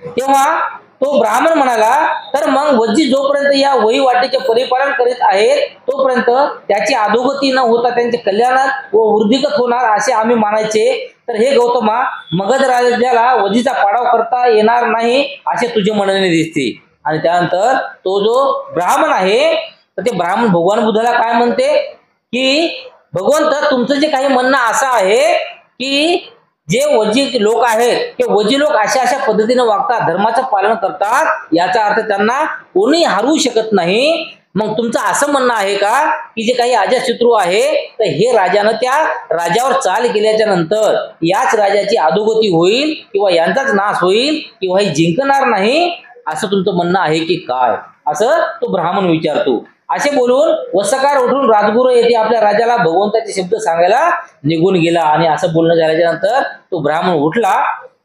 तेव्हा तो ब्राह्मण म्हणाला, तर मग वज्जी जोपर्यंत या वहिवाटीचे परिपालन करीत आहेत तोपर्यंत त्याची अधोगती न होता त्यांचे कल्याणात व वृद्धिगत होणार असे आम्ही मानायचे. तर हे गौतमा, मगध राजाला वजीचा पाडाव करता येणार नाही असे तुझे म्हणणे दिसते. आणि त्यानंतर तो जो ब्राह्मण आहे तर ते ब्राह्मण भगवान बुद्धाला काय म्हणते की भगवंत, तुमचं जे काही म्हणणं असं आहे की जे वजी लोक आहेत ते वजी लोक अशा अशा पद्धतीने वागतात, धर्माचं पालन करतात, याचा अर्थ त्यांना कोणी हरवू शकत नाही. मग तुमचं असं म्हणणं आहे का की जे काही अजातशत्रू आहे तर हे राजानं त्या राजावर चाल केल्याच्या नंतर याच राजाची अधोगती होईल किंवा यांचाच नाश होईल किंवा हे जिंकणार नाही, असं तुमचं म्हणणं आहे की काय, असं तो ब्राह्मण विचारतो. असे बोलून वत्सकार उठून राजगुरू येथे आपल्या राजाला भगवंताचे शब्द सांगायला निघून गेला. आणि असं बोलणं झाल्याच्या नंतर तो ब्राह्मण उठला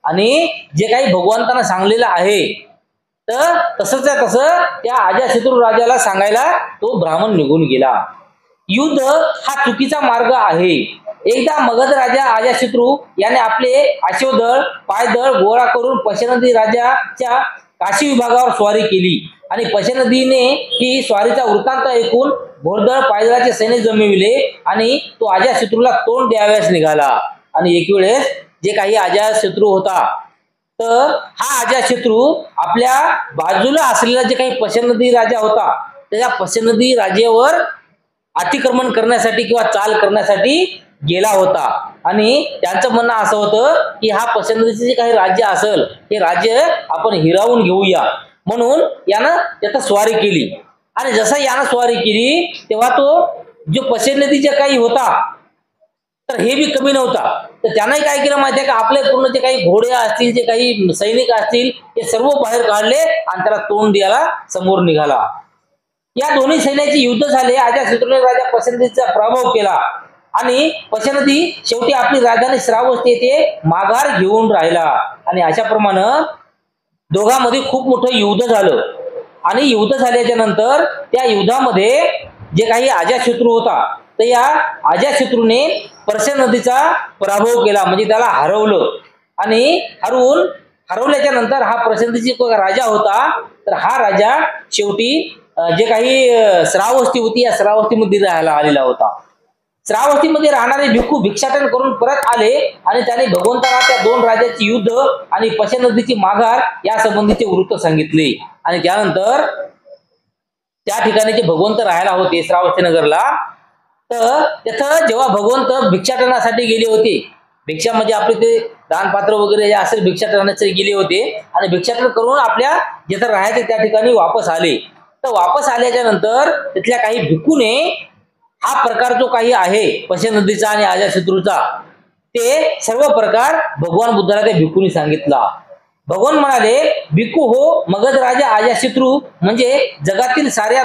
आणि जे काही भगवंतानं सांगलेलं आहे तर तसंच तसं त्या अजातशत्रू राजाला सांगायला तो ब्राह्मण निघून गेला. युद्ध हा चुकीचा मार्ग आहे. एकदा मगध राजा अजातशत्रू याने आपले अश्वदळ पायदळ गोळा करून पशनंदी राजाच्या काशी विभागावर स्वारी केली आणि पशनदीने ही स्वारीचा वृत्तांत ऐकून घोडदळ पायदळाचे सैन्य जमविले आणि तो अजातशत्रूला तोंड द्यावयास निघाला। आणि एक वेळेस जे काही अजातशत्रू होता तर हा अजातशत्रू आपल्या बाजूला असलेला जे काही पशनदी राजा होता त्या पशनदी राजावर अतिक्रमण करण्यासाठी किंवा चाल करण्यासाठी गेला होता। आणि त्यांचं म्हणणं असं होतं की हा पशनदीचे जे काही राज्य असेल हे राज्य आपण हिरावून घेऊया, म्हणून यानं त्याचा स्वारी केली। आणि जसं यानं स्वारी केली तेव्हा तो जो पशनदी जे काही होता तर हे बी कमी नव्हता, तर त्याने काय केलं माहिती आहे का, आपले पूर्ण जे काही घोडे असतील जे काही सैनिक असतील ते सर्व बाहेर काढले आणि त्याला तोंड द्यायला समोर निघाला। या दोन्ही सैन्याचे युद्ध झाले। अजातशत्रूने राजा पशनदीचा पराभव केला आणि पशनदी शेवटी आपली राजधानी श्रावस्ती येथे माघार घेऊन राहिला। आणि अशाप्रमाणे दोघांमध्ये खूप मोठं युद्ध झालं आणि युद्ध झाल्याच्या नंतर त्या युद्धामध्ये जे काही अजातशत्रू होता तर या अजातशत्रूने पशनदीचा पराभव केला, म्हणजे त्याला हरवलं। आणि हरवल्याच्या नंतर हा पशनदीचा राजा होता तर हा राजा शेवटी जे काही श्रावस्ती होती या श्रावस्तीमध्ये राहायला आलेला होता। श्रावस्तीमध्ये राहणारे भिक्खू भिक्षाटन करून परत आले आणि त्याने भगवंताला त्या दोन राजाचे युद्ध आणि पशनदीची माघार या संबंधीचे वृत्त सांगितले। आणि त्यानंतर त्या ठिकाणी जे भगवंत राहायला होते श्रावस्ती नगरला, तर तिथं जेव्हा भगवंत भिक्षाटनासाठी गेले होते, भिक्षा म्हणजे आपले ते दानपात्र वगैरे असेल भिक्षाटनासाठी गेले होते आणि भिक्षाटन करून आपल्या जिथं राहायचे त्या ठिकाणी वापस आले, तर वापस आल्याच्या नंतर तिथल्या काही भिक्खूने हा प्रकार जो काही आहे पशनदीचा आणि अजातशत्रूचा ते सर्व प्रकार भगवान बुद्धाला त्या भिक्खूंनी सांगितला। भगवान म्हणाले, भिक्खू हो, मगध राजा अजातशत्रू म्हणजे जगातील साऱ्या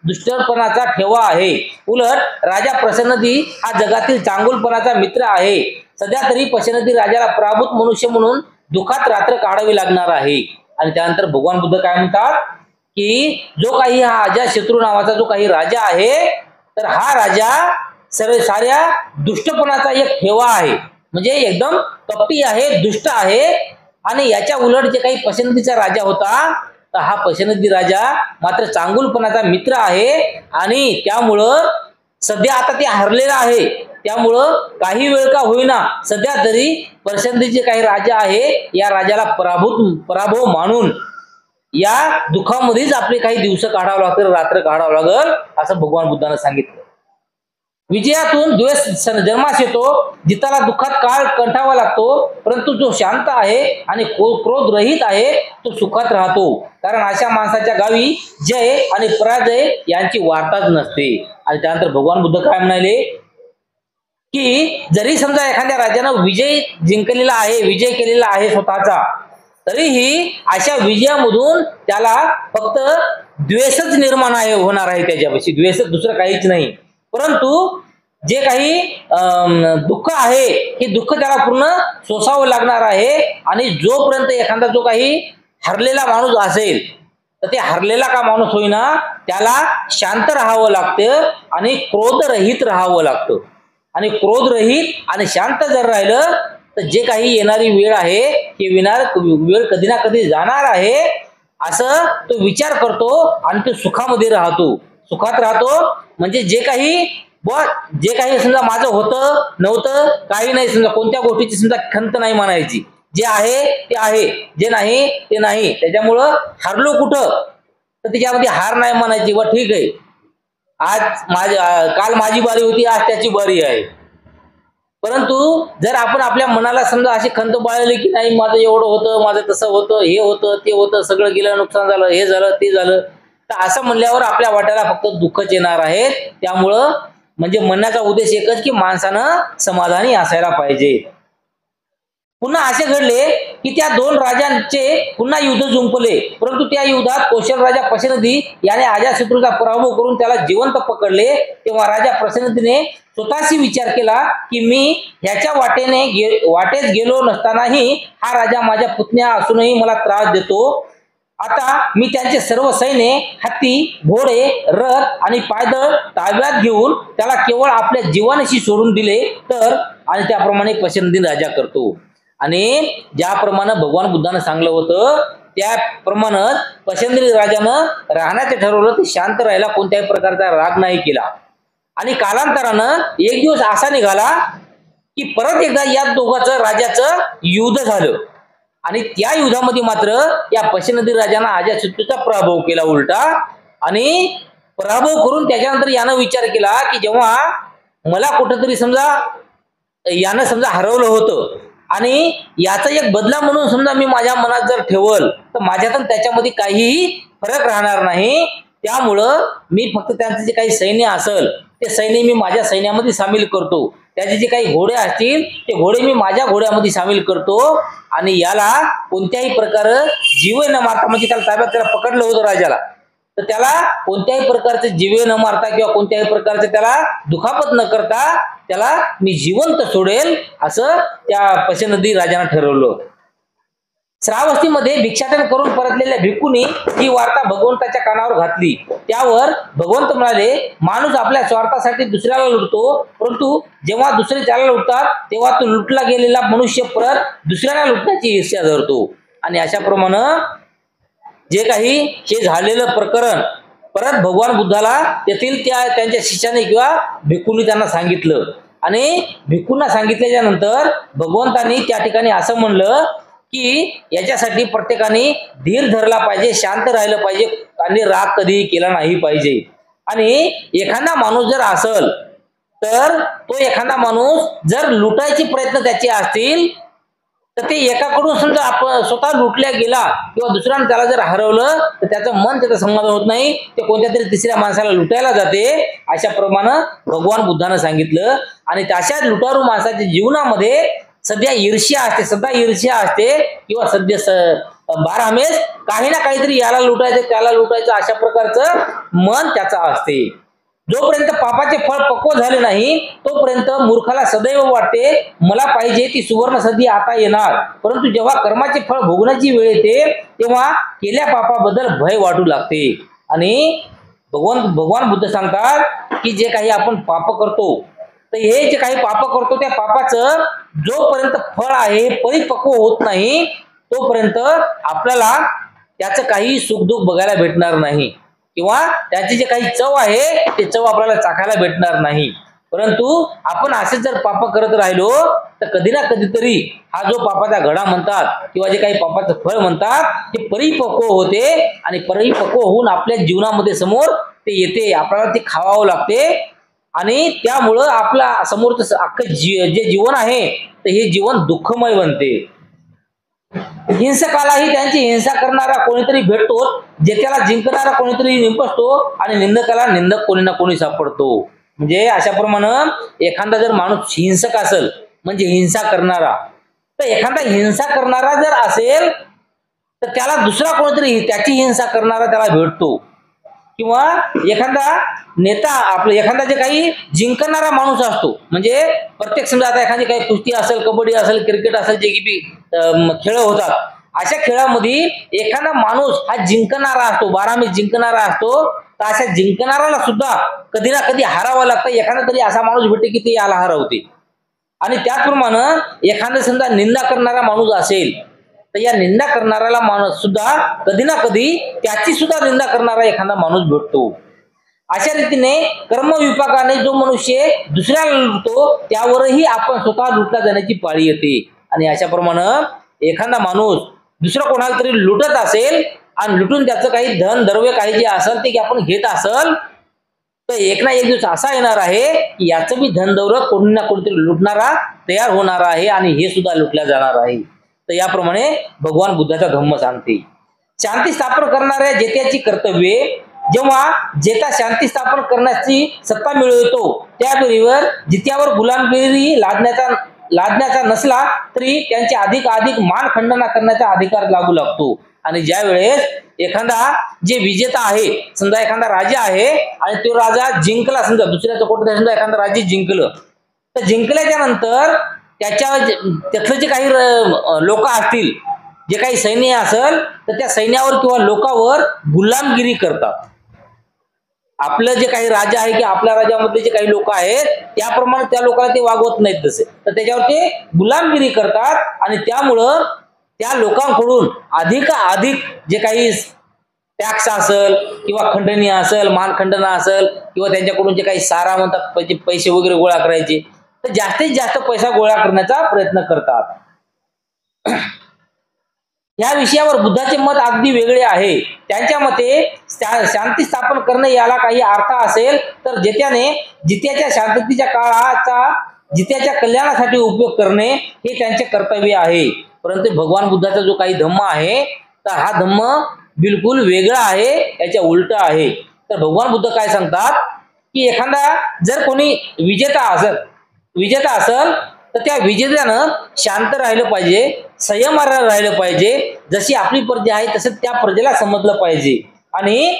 दुष्टपणाचा ठेवा आहे। उलट राजा पशनदी हा जगातील चांगुलपणाचा मित्र आहे। सध्या तरी पशनदी राजाला पराभूत मनुष्य म्हणून दुःखात रात्र काढावी लागणार आहे। आणि त्यानंतर भगवान बुद्ध काय म्हणतात की जो काही हा अजातशत्रू नावाचा जो काही राजा आहे तर हा राजा साऱ्या दुष्टपणाचा एक ठेवा आहे, म्हणजे एकदम कपटी आहे, दुष्ट आहे। आणि याच्या उलट जे काही पशनदीचा राजा होता तर हा पशनदी राजा मात्र चांगुलपणाचा मित्र आहे आणि त्यामुळं सध्या आता ते हरलेला आहे, त्यामुळं काही वेळ का होईना सध्या तरी पशनदीचे काही राजा आहे या राजाला पराभव मानून या दुःखामध्येच आपले काही दिवस काढावं लागतील, रात्र काढावं लागल असं भगवान बुद्धाने सांगितलं। विजयातून द्वेष जन्मास येतो, जिताला दुःखात काळ कंठावा लागतो, परंतु जो शांत आहे आणि क्रोध रहित आहे तो सुखात राहतो, कारण अशा माणसाच्या गावी जय आणि पराजय यांची वार्ताच नसते। आणि त्यानंतर भगवान बुद्ध काय म्हणाले की जरी समजा एखाद्या राजानं विजय जिंकलेला आहे, विजय केलेला आहे स्वतःचा, तरीही अशा विजयामधून त्याला फक्त द्वेषच निर्माण होणार आहे, त्याच्यापाशी द्वेष दुसरं काहीच नाही। परंतु जे काही दुःख आहे हे दुःख त्याला पूर्ण सोसावं लागणार आहे। आणि जोपर्यंत एखादा जो काही हरलेला माणूस असेल तर ते हरलेला का माणूस होईना त्याला शांत राहावं लागतं आणि क्रोधरहित राहावं लागतं। आणि क्रोधरहित आणि शांत जर राहिलं तर जे काही येणारी वेळ आहे ही वेळ कधी ना कधी जाणार आहे असं तो विचार करतो आणि तो सुखामध्ये राहतो, सुखात राहतो। म्हणजे जे काही समजा माझं होतं नव्हतं काही नाही, समजा कोणत्या गोष्टीची समजा खंत नाही म्हणायची, जे आहे ते आहे, जे नाही ते नाही। त्याच्यामुळं हरलो कुठं तर त्याच्यामध्ये हार नाही म्हणायची, व ठीक आहे काल माझी बारी होती आज त्याची बारी आहे। परंतु जर आपण आपल्या मनाला समजा अशी खंत बाळगली की नाही माझं एवढं होतं, माझं तसं होतं, हे होतं ते होतं, सगळं गेलं, नुकसान झालं, हे झालं ते झालं, तर असं म्हणल्यावर आपल्या वाट्याला फक्त दुःखच येणार आहे। त्यामुळं म्हणजे म्हणण्याचा उद्देश एकच की माणसानं समाधानी असायला पाहिजे। पुन्हा असे घडले की त्या दोन राजांचे पुन्हा युद्ध जुंपले, परंतु त्या युद्धात कौशल राजा पशनदी याने अजातशत्रूचा पराभव करून त्याला जिवंत पकडले। तेव्हा राजा पशनदीने स्वतःशी विचार केला की मी ह्याच्या वाटेत गेलो नसतानाही हा राजा माझ्या पुतण्या असूनही मला त्रास देतो। आता मी त्यांचे सर्व सैन्य, हत्ती, घोडे, रथ आणि पायदळ ताब्यात घेऊन त्याला केवळ आपल्या जीवानिशी सोडून दिले तर, आणि त्याप्रमाणे पशनदी राजा करतो। आणि ज्याप्रमाणे भगवान बुद्धाने सांगलं होतं त्याप्रमाणे पशंद्री राजानं राहण्याचे ठरवलं. ते शांत राहायला, कोणत्याही प्रकारचा राग नाही केला. आणि कालांतरानं एक दिवस असा निघाला की परत एकदा या दोघांचं राजाचं युद्ध झालं. आणि त्या युद्धामध्ये मात्र या पशंद्री राजानं अजातशत्रूचा पराभव केला उलटा. आणि पराभव करून त्याच्यानंतर यानं विचार केला की जेव्हा मला कुठंतरी यानं हरवलं होतं आणि याचा एक बदला म्हणून समजा मी माझ्या मनात जर ठेवल तर माझ्यात त्याच्यामध्ये काहीही फरक राहणार नाही. त्यामुळं मी फक्त त्यांचं जे काही सैन्य असेल ते सैन्य मी माझ्या सैन्यामध्ये सामील करतो. त्याचे जे काही घोडे असतील ते घोडे मी माझ्या घोड्यामध्ये सामील करतो. आणि याला कोणत्याही प्रकारे जीवे न मारता, म्हणजे त्याला पकडलं होतं राजाला, तर त्याला कोणत्याही प्रकारचे जीवे न मारता किंवा कोणत्याही प्रकारचे त्याला दुखापत न करता त्याला मी जिवंत सोडेल, असं त्या पशंद्री राजानं ठरवलं. श्रावस्तीमध्ये भिक्षाटन करून परतलेल्या भिक्खूंनी ही वार्ता भगवंताच्या कानावर घातली. त्यावर भगवंत म्हणाले, माणूस आपल्या स्वार्थासाठी दुसऱ्याला लुटतो, परंतु जेव्हा दुसरे त्याला लुटतात तेव्हा तो लुटला गेलेला मनुष्य परत दुसऱ्याला लुटण्याची ईर्ष्या धरतो. आणि अशाप्रमाणे जे काही हे झालेलं प्रकरण परत भगवान बुद्धाला तेथील त्यांच्या शिष्याने किंवा भिक्खूंनी त्यांना सांगितलं. आणि भिक्खूंना सांगितल्याच्या नंतर भगवंतांनी त्या ठिकाणी असं म्हणलं की याच्यासाठी प्रत्येकाने धीर धरला पाहिजे, शांत राहिलं पाहिजे आणि राग कधीही केला नाही पाहिजे. आणि एखादा माणूस जर असेल तर तो एखादा माणूस जर लुटायचे प्रयत्न त्याचे असतील तर ते एकाकडून समजा आपण स्वतः लुटल्या गेला किंवा दुसऱ्याने त्याला जर हरवलं तर त्याचं मन त्याचं समाधान होत नाही, ते कोणत्या तरी तिसऱ्या माणसाला लुटायला जाते. अशा प्रमाणे भगवान बुद्धानं सांगितलं. आणि तशा लुटारू माणसाच्या जीवनामध्ये सध्या ईर्ष्या असते किंवा सध्या बारहमेश काही ना काहीतरी याला लुटायचं त्याला लुटायचं अशा प्रकारचं मन त्याचं असते. जोपर्यंत पापाचे फळ पक्व झाले नाही तोपर्यंत मूर्खाला सदैव वाटते मला पाहिजे ती सुवर्ण संधी आता येणार, परंतु जेव्हा कर्माचे फळ भोगण्याची वेळ येते तेव्हा केल्या पापाबद्दल भय वाटू लागते. आणि भगवान बुद्ध सांगतात की जे काही आपण पाप करतो तर हे जे काही पाप करतो त्या पापाचं जोपर्यंत फळ आहे परिपक्व होत नाही तोपर्यंत आपल्याला त्याचं काही सुखदुःख बघायला भेटणार नाही किंवा त्याची जे काही चव आहे ते चव आपल्याला चाखायला भेटणार नाही. परंतु आपण असे जर पाप करत राहिलो तर कधी ना कधीतरी हा जो पापाचा घडा म्हणतात किंवा जे काही पापाचं फळ म्हणतात ते परिपक्व होते आणि परिपक्व होऊन आपल्या जीवनामध्ये समोर ते येते, आपल्याला ते खावावं लागते. आणि त्यामुळं आपला समोरचं अख्खं जे जीवन आहे तर हे जीवन दुःखमय बनते. हिंसकालाही त्यांची हिंसा करणारा कोणीतरी भेटतो, जे त्याला जिंकणारा कोणीतरी निंपसतो आणि निंदकाला निंदक कोणी ना कोणी सापडतो. म्हणजे अशाप्रमाणे एखादा जर माणूस हिंसक असेल म्हणजे हिंसा करणारा, तर एखादा हिंसा करणारा जर असेल तर त्याला दुसरा कोणीतरी त्याची हिंसा करणारा त्याला भेटतो. किंवा एखादा नेता एखादा जे काही जिंकणारा माणूस असतो, म्हणजे प्रत्येक समजा आता एखादी काही कुस्ती असेल, कबड्डी असेल, क्रिकेट असेल, जे की खेळ होतात अशा खेळामध्ये एखादा माणूस हा जिंकणारा असतो, बारामी जिंकणारा असतो. तर अशा जिंकणाऱ्याला सुद्धा कधी ना कधी हारावं लागतं. एखादा तरी असा माणूस भेटते की ते याला हरवते. आणि त्याचप्रमाणे एखादा समजा निंदा करणारा माणूस असेल तर या निंदा करणाऱ्याला माणूस सुद्धा कधी ना कधी त्याची सुद्धा निंदा करणारा एखादा माणूस भेटतो. अशा रीतीने कर्मविपाकाने जो मनुष्य दुसऱ्याला लुटतो त्यावरही आपण स्वतः लुटला जाण्याची पाळी येते. आणि अशाप्रमाणे एखादा माणूस दुसरा कोणाला तरी लुटत असेल आणि लुटून त्याचं काही धन द्रव्य काही जे असेल ते आपण घेत असेल तर एक ना एक दिवस असा येणार आहे की याचं बी धन दौलत कोणी ना कोणीतरी लुटणारा तयार होणार आहे आणि हे सुद्धा लुटल्या जाणार आहे. तर याप्रमाणे भगवान बुद्धाचा धम्म सांगते. शांती स्थापन करणाऱ्या जेत्याची कर्तव्ये, जेव्हा जेता शांती स्थापन करण्याची सत्ता मिळवतो त्याबरोबर जित्यावर गुलामगिरी लादण्याचा नसला तरी त्यांचे अधिक मान खंडना करण्याचा अधिकार लागू लागतो. आणि ज्या वेळेस एखादा जे विजेता आहे, समजा एखादा राजा आहे आणि तो राजा जिंकला, समजा दुसऱ्याचं कोणतं समजा एखादा राज्य जिंकलं, तर जिंकल्याच्या नंतर त्यातलं जे काही लोक असतील, जे काही सैन्य असेल तर त्या सैन्यावर किंवा लोकांवर गुलामगिरी करतात. आपलं जे काही राजा आहे की आपल्या राज्यामधले जे काही लोक आहेत त्याप्रमाणे त्या लोकांना ते वागवत नाहीत तसे, तर त्याच्यावर ते गुलामगिरी करतात. आणि त्यामुळं त्या लोकांकडून अधिक जे काही टॅक्स असेल किंवा खंडणी असेल, मानखंडना असेल किंवा त्यांच्याकडून जे काही सारा म्हणतात पैसे वगैरे गोळा करायचे, तर जास्तीत जास्त पैसा गोळा करण्याचा प्रयत्न करतात. या विषयावर बुद्धाचे मत अगदी वेगळे आहे. त्यांच्या मते शांती स्थापन करणे याला काही अर्थ असेल तर जित्याच्या शांततेच्या काळाचा जित्याच्या कल्याणासाठी उपयोग करणे हे त्यांचे कर्तव्य आहे. परंतु भगवान बुद्धाचा जो काही धम्म आहे तर हा धम्म बिलकुल वेगळा आहे, याच्या उलट आहे. तर भगवान बुद्ध काय सांगतात की एखादा जर कोणी विजेता असेल तर त्या विजेत्यानं शांत राहिलं पाहिजे, संयमानं राहिलं पाहिजे. जशी आपली प्रजा आहे तसं त्या प्रजेला समजलं पाहिजे. आणि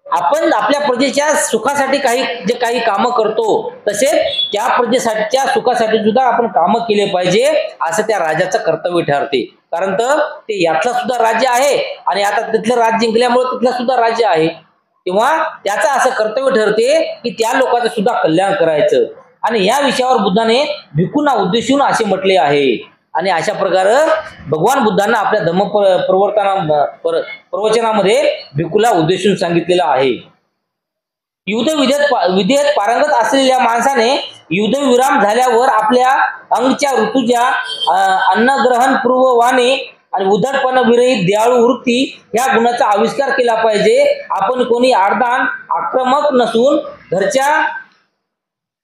आपण आपल्या प्रजेच्या सुखासाठी काही कामं करतो तसेच त्या प्रजेच्या सुखासाठी सुद्धा आपण कामं केले पाहिजे, असं त्या राजाचं कर्तव्य ठरते. कारण तर ते यातला सुद्धा राज्य आहे आणि आता तिथलं राज्य जिंकल्यामुळे तिथलं सुद्धा राज्य आहे, तेव्हा त्याचं असं कर्तव्य ठरते की त्या लोकांचं सुद्धा कल्याण करायचं. आणि या विषयावर बुद्धाने भिक्खूंना उद्देशून असे म्हटले आहे. आणि अशा प्रकारे भगवान बुद्धांना आपल्या धम्म प्रवचनामध्ये भिक्खूला उद्देशून सांगितलेलं आहे. युद्ध विद्येत पारंगत असलेल्या माणसाने युद्धविराम झाल्यावर आपल्या अंगच्या ऋतूच्या अन्नग्रहण पूर्ववाने आणि उद्धटपणा विरहित दयाळू वृत्ती ह्या गुणाचा आविष्कार केला पाहिजे. आपण कोणी आर्दान आक्रमक नसून घरच्या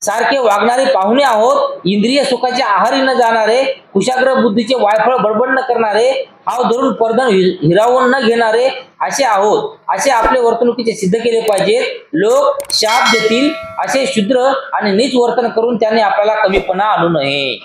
सारखे वागणारे पाहुणे आहोत. इंद्रिय सुखाच्या आहारी न जाणारे, कुशाग्र बुद्धीचे वायफळ बडबड न करणारे, हाव धरून परधन हिरावून न घेणारे असे आहोत. असे आपले वर्तणुकीचे सिद्ध केले पाहिजे. लोक शाप देतील असे शुद्र आणि नीच वर्तन करून त्याने आपल्याला कमीपणा आणू नये.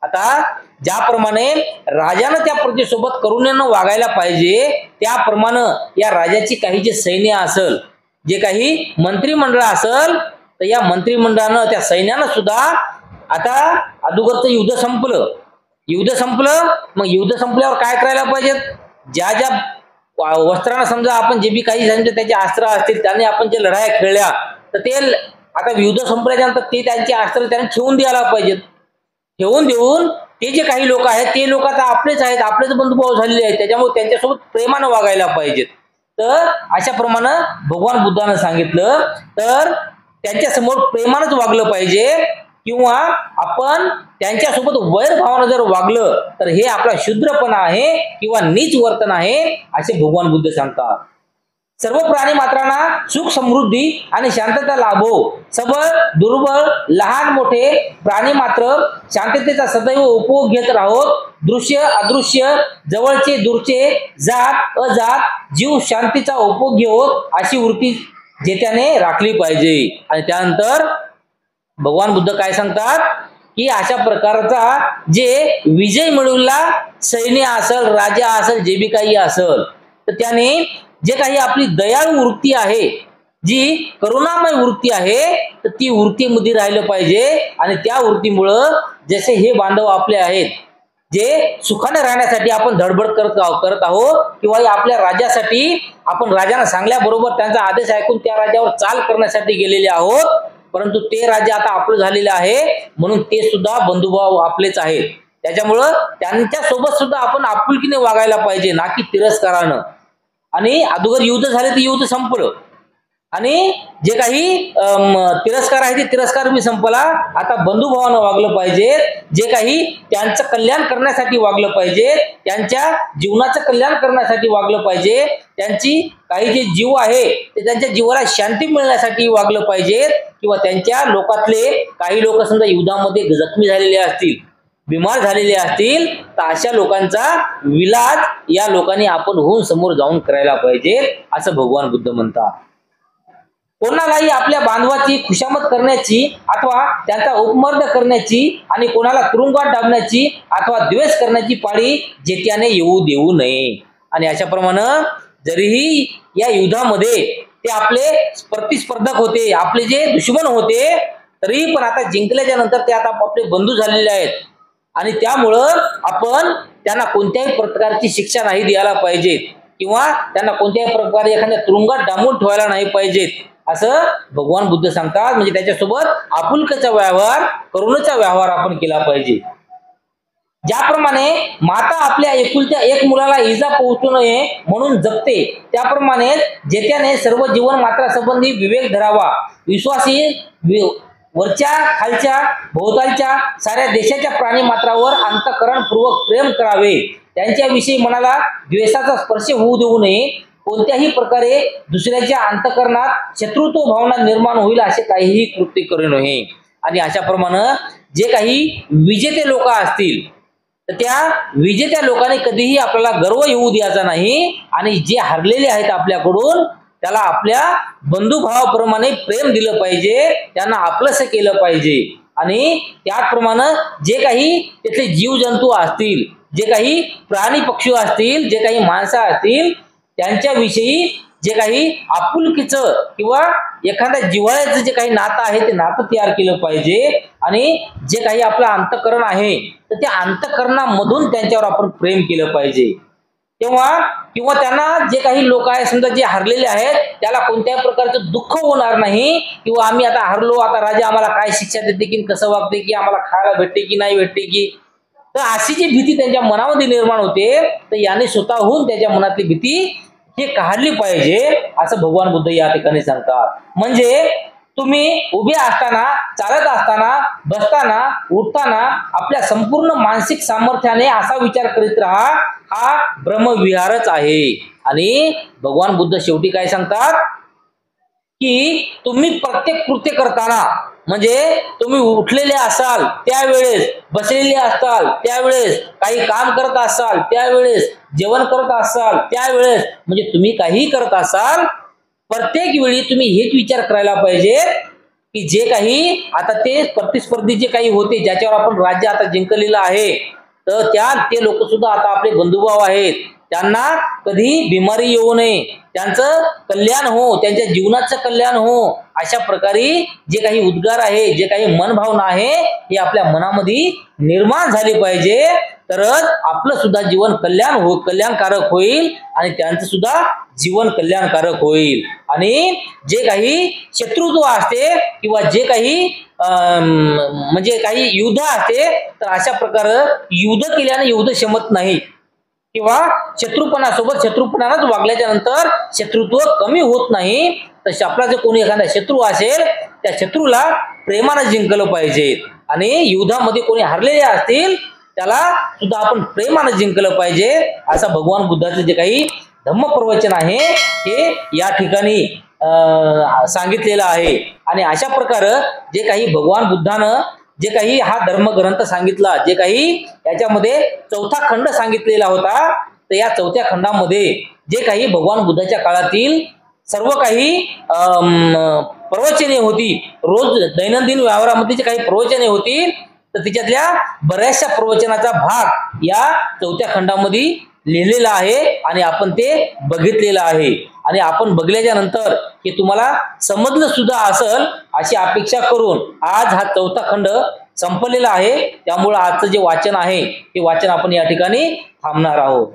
आता ज्याप्रमाणे राजानं त्या प्रजेसोबत करुणेनं वागायला पाहिजे, त्याप्रमाणे या राजाची काही जे सैन्य असेल, जे काही मंत्रिमंडळ असेल, तर या मंत्रिमंडळानं त्या सैन्यानं सुद्धा आता अगोदरचं युद्ध संपलं. मग युद्ध संपल्यावर काय करायला पाहिजेत? ज्या वस्त्रानं समजा आपण जे बी काही त्याचे अस्त्र असतील त्याने आपण जे लढाया खेळल्या, तर ते आता युद्ध संपल्याच्या नंतर ते त्यांचे अस्त्र त्यांनी ठेवून द्यायला पाहिजेत. ठेवून देऊन ते जे काही लोक आहेत ते लोक आता आपलेच आहेत, आपलेच बंधुभाव झालेले आहेत, त्याच्यामुळे त्यांच्यासोबत प्रेमानं वागायला पाहिजेत. तर अशा प्रमाणे भगवान बुद्धानं सांगितलं तर त्यांच्या समोर प्रेमानंच वागलं पाहिजे, किंवा आपण त्यांच्यासोबत वैरभावानं जर वागलं तर हे आपला शुद्रपणा आहे किंवा नीच वर्तन आहे, असे भगवान बुद्ध सांगतात. सर्व प्राणी मात्रांना सुख समृद्धी आणि शांतता लाभो. सबळ दुर्बळ लहान मोठे प्राणी मात्र शांततेचा सदैव उपभोग घेत राहोत. दृश्य अदृश्य जवळचे दूरचे जात अजात जीव शांतीचा उपभोग घेवोत अशी वृत्ती जेत्याने राखली पाहिजे. आणि त्यानंतर भगवान बुद्ध काय सांगतात की अशा प्रकारचा जे विजय मिळवला सैन्य असेल, राजा असेल, जे बी काही असेल, तर त्याने जे काही आपली दयाळू वृत्ती आहे, जी करुणामय वृत्ती आहे, तर ती वृत्तीमध्ये राहिलं पाहिजे. आणि त्या वृत्तीमुळं जसे हे बांधव आपले आहेत, जे सुखाने राहण्यासाठी आपण धडपड करत आहोत, किंवा आपल्या राज्यासाठी आपण राजाने सांगल्याबरोबर त्यांचा आदेश ऐकून त्या राज्यावर चाल करण्यासाठी गेलेले आहोत, परंतु ते राज्य आता आपलं झालेलं आहे, म्हणून ते सुद्धा बंधुभाव आपलेच आहेत. त्याच्यामुळं त्यांच्या सोबत सुद्धा आपण आपुलकीने वागायला पाहिजे, ना की तिरस्कारानं. आणि अगोदर युद्ध झाले तर युद्ध संपलं, आणि जे काही तिरस्कार आहे ते तिरस्कार बी संपला. आता बंधुभावानं वागलं पाहिजे, जे काही त्यांचं कल्याण करण्यासाठी वागलं पाहिजे, त्यांच्या जीवनाचं कल्याण करण्यासाठी वागलं पाहिजे, त्यांची काही जे जीव आहे ते त्यांच्या जीवाला शांती मिळण्यासाठी वागलं पाहिजे, किंवा त्यांच्या लोकातले काही लोक समजा युद्धामध्ये जखमी झालेले असतील, बिमार झालेले असतील, तर अशा लोकांचा विलाज या लोकांनी आपण होऊन समोर जाऊन करायला पाहिजे, असं भगवान बुद्ध म्हणतात. कोणालाही आपल्या बांधवाची खुशामत करण्याची अथवा त्यांचा उपमर्द करण्याची आणि कोणाला तुरुंगात डांबण्याची अथवा द्वेष करण्याची पाळी जेत्याने येऊ देऊ नये. आणि अशाप्रमाणे जरीही या युद्धामध्ये ते आपले प्रतिस्पर्धक होते, आपले जे दुश्मन होते, तरी पण आता जिंकल्याच्या नंतर ते आता आपले बंधू झालेले आहेत, आणि त्यामुळं आपण त्यांना कोणत्याही प्रकारची शिक्षा नाही द्यायला पाहिजे, किंवा त्यांना कोणत्याही प्रकारे एखाद्या तुरुंगात डांबून ठेवायला नाही पाहिजेत, असं भगवान बुद्ध सांगतात. म्हणजे त्याच्यासोबत आपुलकीचा व्यवहार, करुणेचा व्यवहार आपण केला पाहिजे. ज्याप्रमाणे माता आपल्या एकुलत्या एक मुलाला इजा पोहोचू नये म्हणून जपते, त्याप्रमाणे जेत्याने सर्व जीवन मात्रा संबंधी विवेक धरावा. विश्वासी वरच्या खालच्या भोवतालच्या साऱ्या देशाच्या प्राणी मात्रावर अंतःकरणपूर्वक प्रेम करावे. त्यांच्याविषयी मनाला द्वेषाचा स्पर्श होऊ देऊ नये. कोणत्याही प्रकारे दुसऱ्याच्या अंतःकरणात शत्रुत्व भावना निर्माण होईल असे काहीही कृत्य करू नये. आणि अशाप्रमाणे जे काही विजेते लोक असतील तर त्या विजेत्या लोकांनी कधीही आपल्याला गर्व येऊ द्यायचा नाही. आणि जे हरलेले आहेत आपल्याकडून त्याला आपल्या बंधुभावाप्रमाणे प्रेम दिलं पाहिजे, त्यांना आपलंसं केलं पाहिजे. आणि त्याचप्रमाणे जे काही तिथले जीवजंतू असतील, जे काही प्राणी पक्षी असतील, जे काही माणसं असतील, त्यांच्याविषयी जे काही आपुलकीचं किंवा एखाद्या जिव्हाळ्याचं जे काही नातं आहे ते नातं तयार केलं पाहिजे. आणि जे काही आपलं अंतःकरण आहे तर त्या अंतःकरणामधून त्यांच्यावर आपण प्रेम केलं पाहिजे. तेव्हा किंवा त्यांना जे काही लोक आहेत समजा जे हरलेले आहेत त्याला कोणत्याही प्रकारचं दुःख होणार नाही. किंवा आम्ही आता हरलो, आता राजा आम्हाला काय शिक्षा देते की कसं वागते, की आम्हाला खायला भेटते की नाही भेटते की, तर अशी जी भीती त्यांच्या मनामध्ये निर्माण होते तर याने स्वतःहून त्याच्या मनातली भीती हे काढली पाहिजे असं भगवान बुद्ध या ठिकाणी सांगतात. म्हणजे तुम्ही उभे असताना, चालत असताना, बसताना, उठताना आपल्या संपूर्ण मानसिक सामर्थ्याने असा विचार करीत राहा, हा ब्रह्मविहारच आहे. आणि भगवान बुद्ध शेवटी काय सांगतात की तुम्ही प्रत्येक कृत्य करताना, म्हणजे तुम्ही उठलेले असाल त्यावेळेस, बसलेले असाल त्यावेळेस, काही काम करत असाल त्यावेळेस, जेवण करत असाल त्यावेळेस, म्हणजे तुम्ही काही करत असाल प्रत्येक वेळी तुम्ही हेच विचार करायला पाहिजे की जे काही आता ते प्रतिस्पर्धी जे काही होते ज्याच्यावर आपण राज्य आता जिंकलेलं आहे तर ते लोक सुद्धा आता आपले बंधुभाव आहेत. त्यांना कधी बिमारी येऊ नये, त्यांचं कल्याण हो, त्यांच्या जीवनाचं कल्याण हो, अशा प्रकारे जे काही उद्गार आहे, जे काही मनभावना आहे हे आपल्या मनामध्ये निर्माण झाली पाहिजे. तरच आपलं सुद्धा जीवन कल्याणकारक होईल आणि त्यांचं सुद्धा जीवन कल्याणकारक होईल. आणि जे काही शत्रुत्व असते किंवा जे काही म्हणजे काही युद्ध असते तर अशा प्रकारे युद्ध केल्याने युद्ध शमत नाही किंवा शत्रुपणाच वागल्याच्या नंतर शत्रुत्व कमी होत नाही. तर आपला जर कोणी एखादा शत्रू असेल त्या शत्रूला प्रेमाने जिंकलं पाहिजे. आणि युद्धामध्ये कोणी हरलेले असतील त्याला सुद्धा आपण प्रेमाने जिंकलं पाहिजे असं भगवान बुद्धाचं जे काही धम्मप्रवचन आहे हे या ठिकाणी सांगितलेलं आहे. आणि अशा प्रकारे जे काही भगवान बुद्धानं जे काही हा धर्मग्रंथ सांगितला, जे काही याच्यामध्ये चौथा खंड सांगितलेला होता, तर या चौथ्या खंडामध्ये जे काही भगवान बुद्धाच्या काळातील सर्व काही प्रवचने होती, रोज दैनंदिन व्यवहारामध्ये जे काही प्रवचने होती तर त्याच्यातल्या बऱ्याचशा प्रवचनाचा भाग या चौथ्या खंडामध्ये लिहिलेला आहे आणि आपण ते बघितलेलं आहे. आणि आपण बघल्याच्या नंतर हे तुम्हाला समजलं सुद्धा असेल अशी अपेक्षा करून आज हा चौथा खंड संपलेला आहे. त्यामुळे आजचं जे वाचन आहे ते वाचन आपण या ठिकाणी थांबणार आहोत.